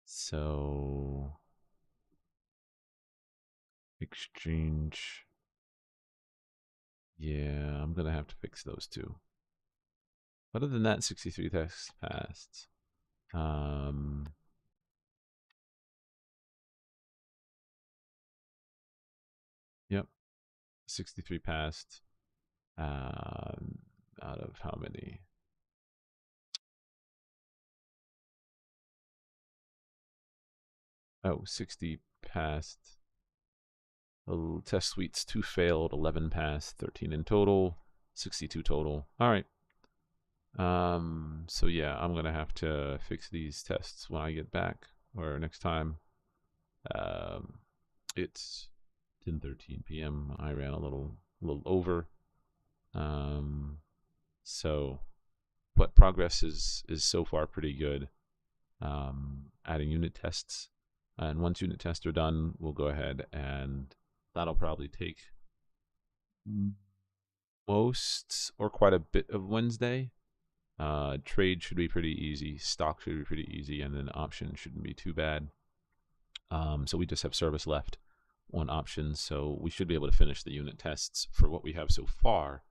So, exchange. Yeah, I'm gonna have to fix those two. Other than that, 63 tests passed. Yep, 63 passed. Out of how many? Oh, 60 passed. Test suites, 2 failed, 11 passed, 13 in total, 62 total. All right. So yeah, I'm gonna have to fix these tests when I get back or next time. Um, it's 10:13 p.m. I ran a little over. Um, so, but progress is so far pretty good. Adding unit tests, and once unit tests are done, we'll go ahead and that'll probably take most or quite a bit of Wednesday. Trade should be pretty easy. Stock should be pretty easy, and then options shouldn't be too bad. So we just have service left on options, so we should be able to finish the unit tests for what we have so far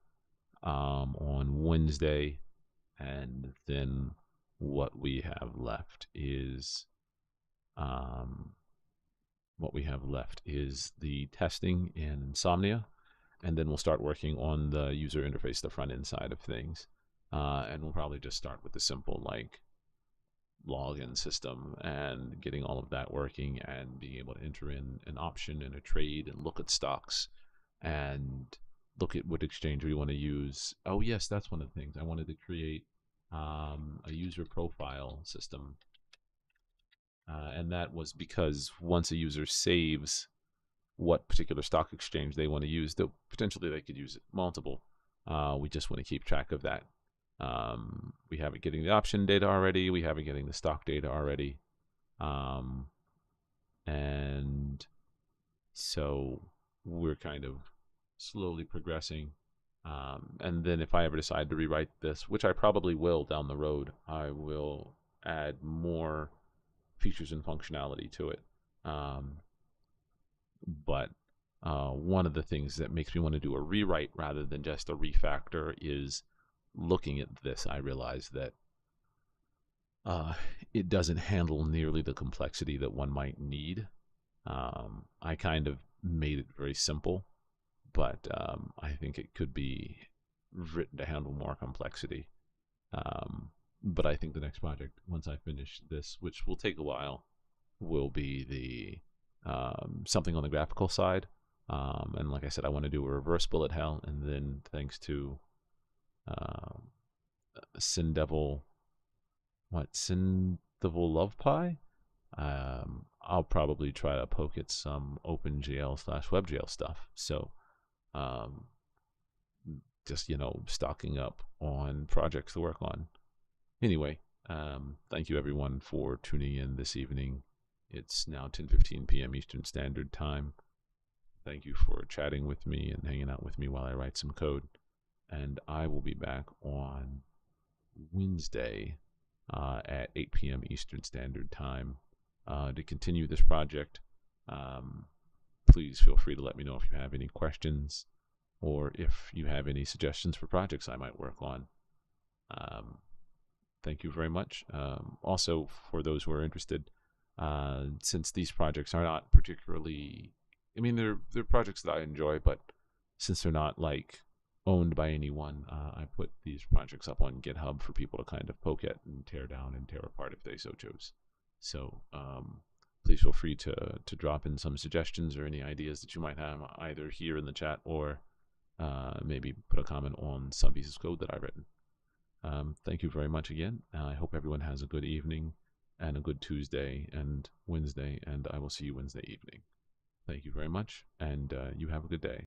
on Wednesday, and then what we have left is the testing in Insomnia, and then we'll start working on the user interface, the front end side of things. And we'll probably just start with the simple like login system and getting all of that working and being able to enter in an option and a trade and look at stocks and look at what exchange we want to use. Oh yes, that's one of the things I wanted to create, a user profile system. And that was because once a user saves what particular stock exchange they want to use, though potentially they could use multiple. We just want to keep track of that. We have it getting the option data already. We have it getting the stock data already. And so we're kind of slowly progressing. And then if I ever decide to rewrite this, which I probably will down the road, I will add more features and functionality to it. But one of the things that makes me want to do a rewrite rather than just a refactor is looking at this, I realize that it doesn't handle nearly the complexity that one might need. I kind of made it very simple, but I think it could be written to handle more complexity. But I think the next project, once I finish this, which will take a while, will be the something on the graphical side. And like I said, I want to do a reverse bullet hell, and then thanks to Sin Devil Love Pie, I'll probably try to poke at some OpenGL/WebGL stuff. So just stocking up on projects to work on. Anyway, thank you everyone for tuning in this evening. It's now 10:15 p.m. Eastern Standard Time. Thank you for chatting with me and hanging out with me while I write some code. And I will be back on Wednesday at 8 p.m. Eastern Standard Time to continue this project. Please feel free to let me know if you have any questions or if you have any suggestions for projects I might work on. Thank you very much. Also, for those who are interested, since these projects are not particularly, I mean, they're projects that I enjoy, but since they're not like owned by anyone, I put these projects up on GitHub for people to kind of poke at and tear down and tear apart if they so chose. So please feel free to drop in some suggestions or any ideas that you might have either here in the chat or maybe put a comment on some pieces of code that I've written. Thank you very much again. I hope everyone has a good evening, and a good Tuesday and Wednesday, and I will see you Wednesday evening. Thank you very much, and you have a good day.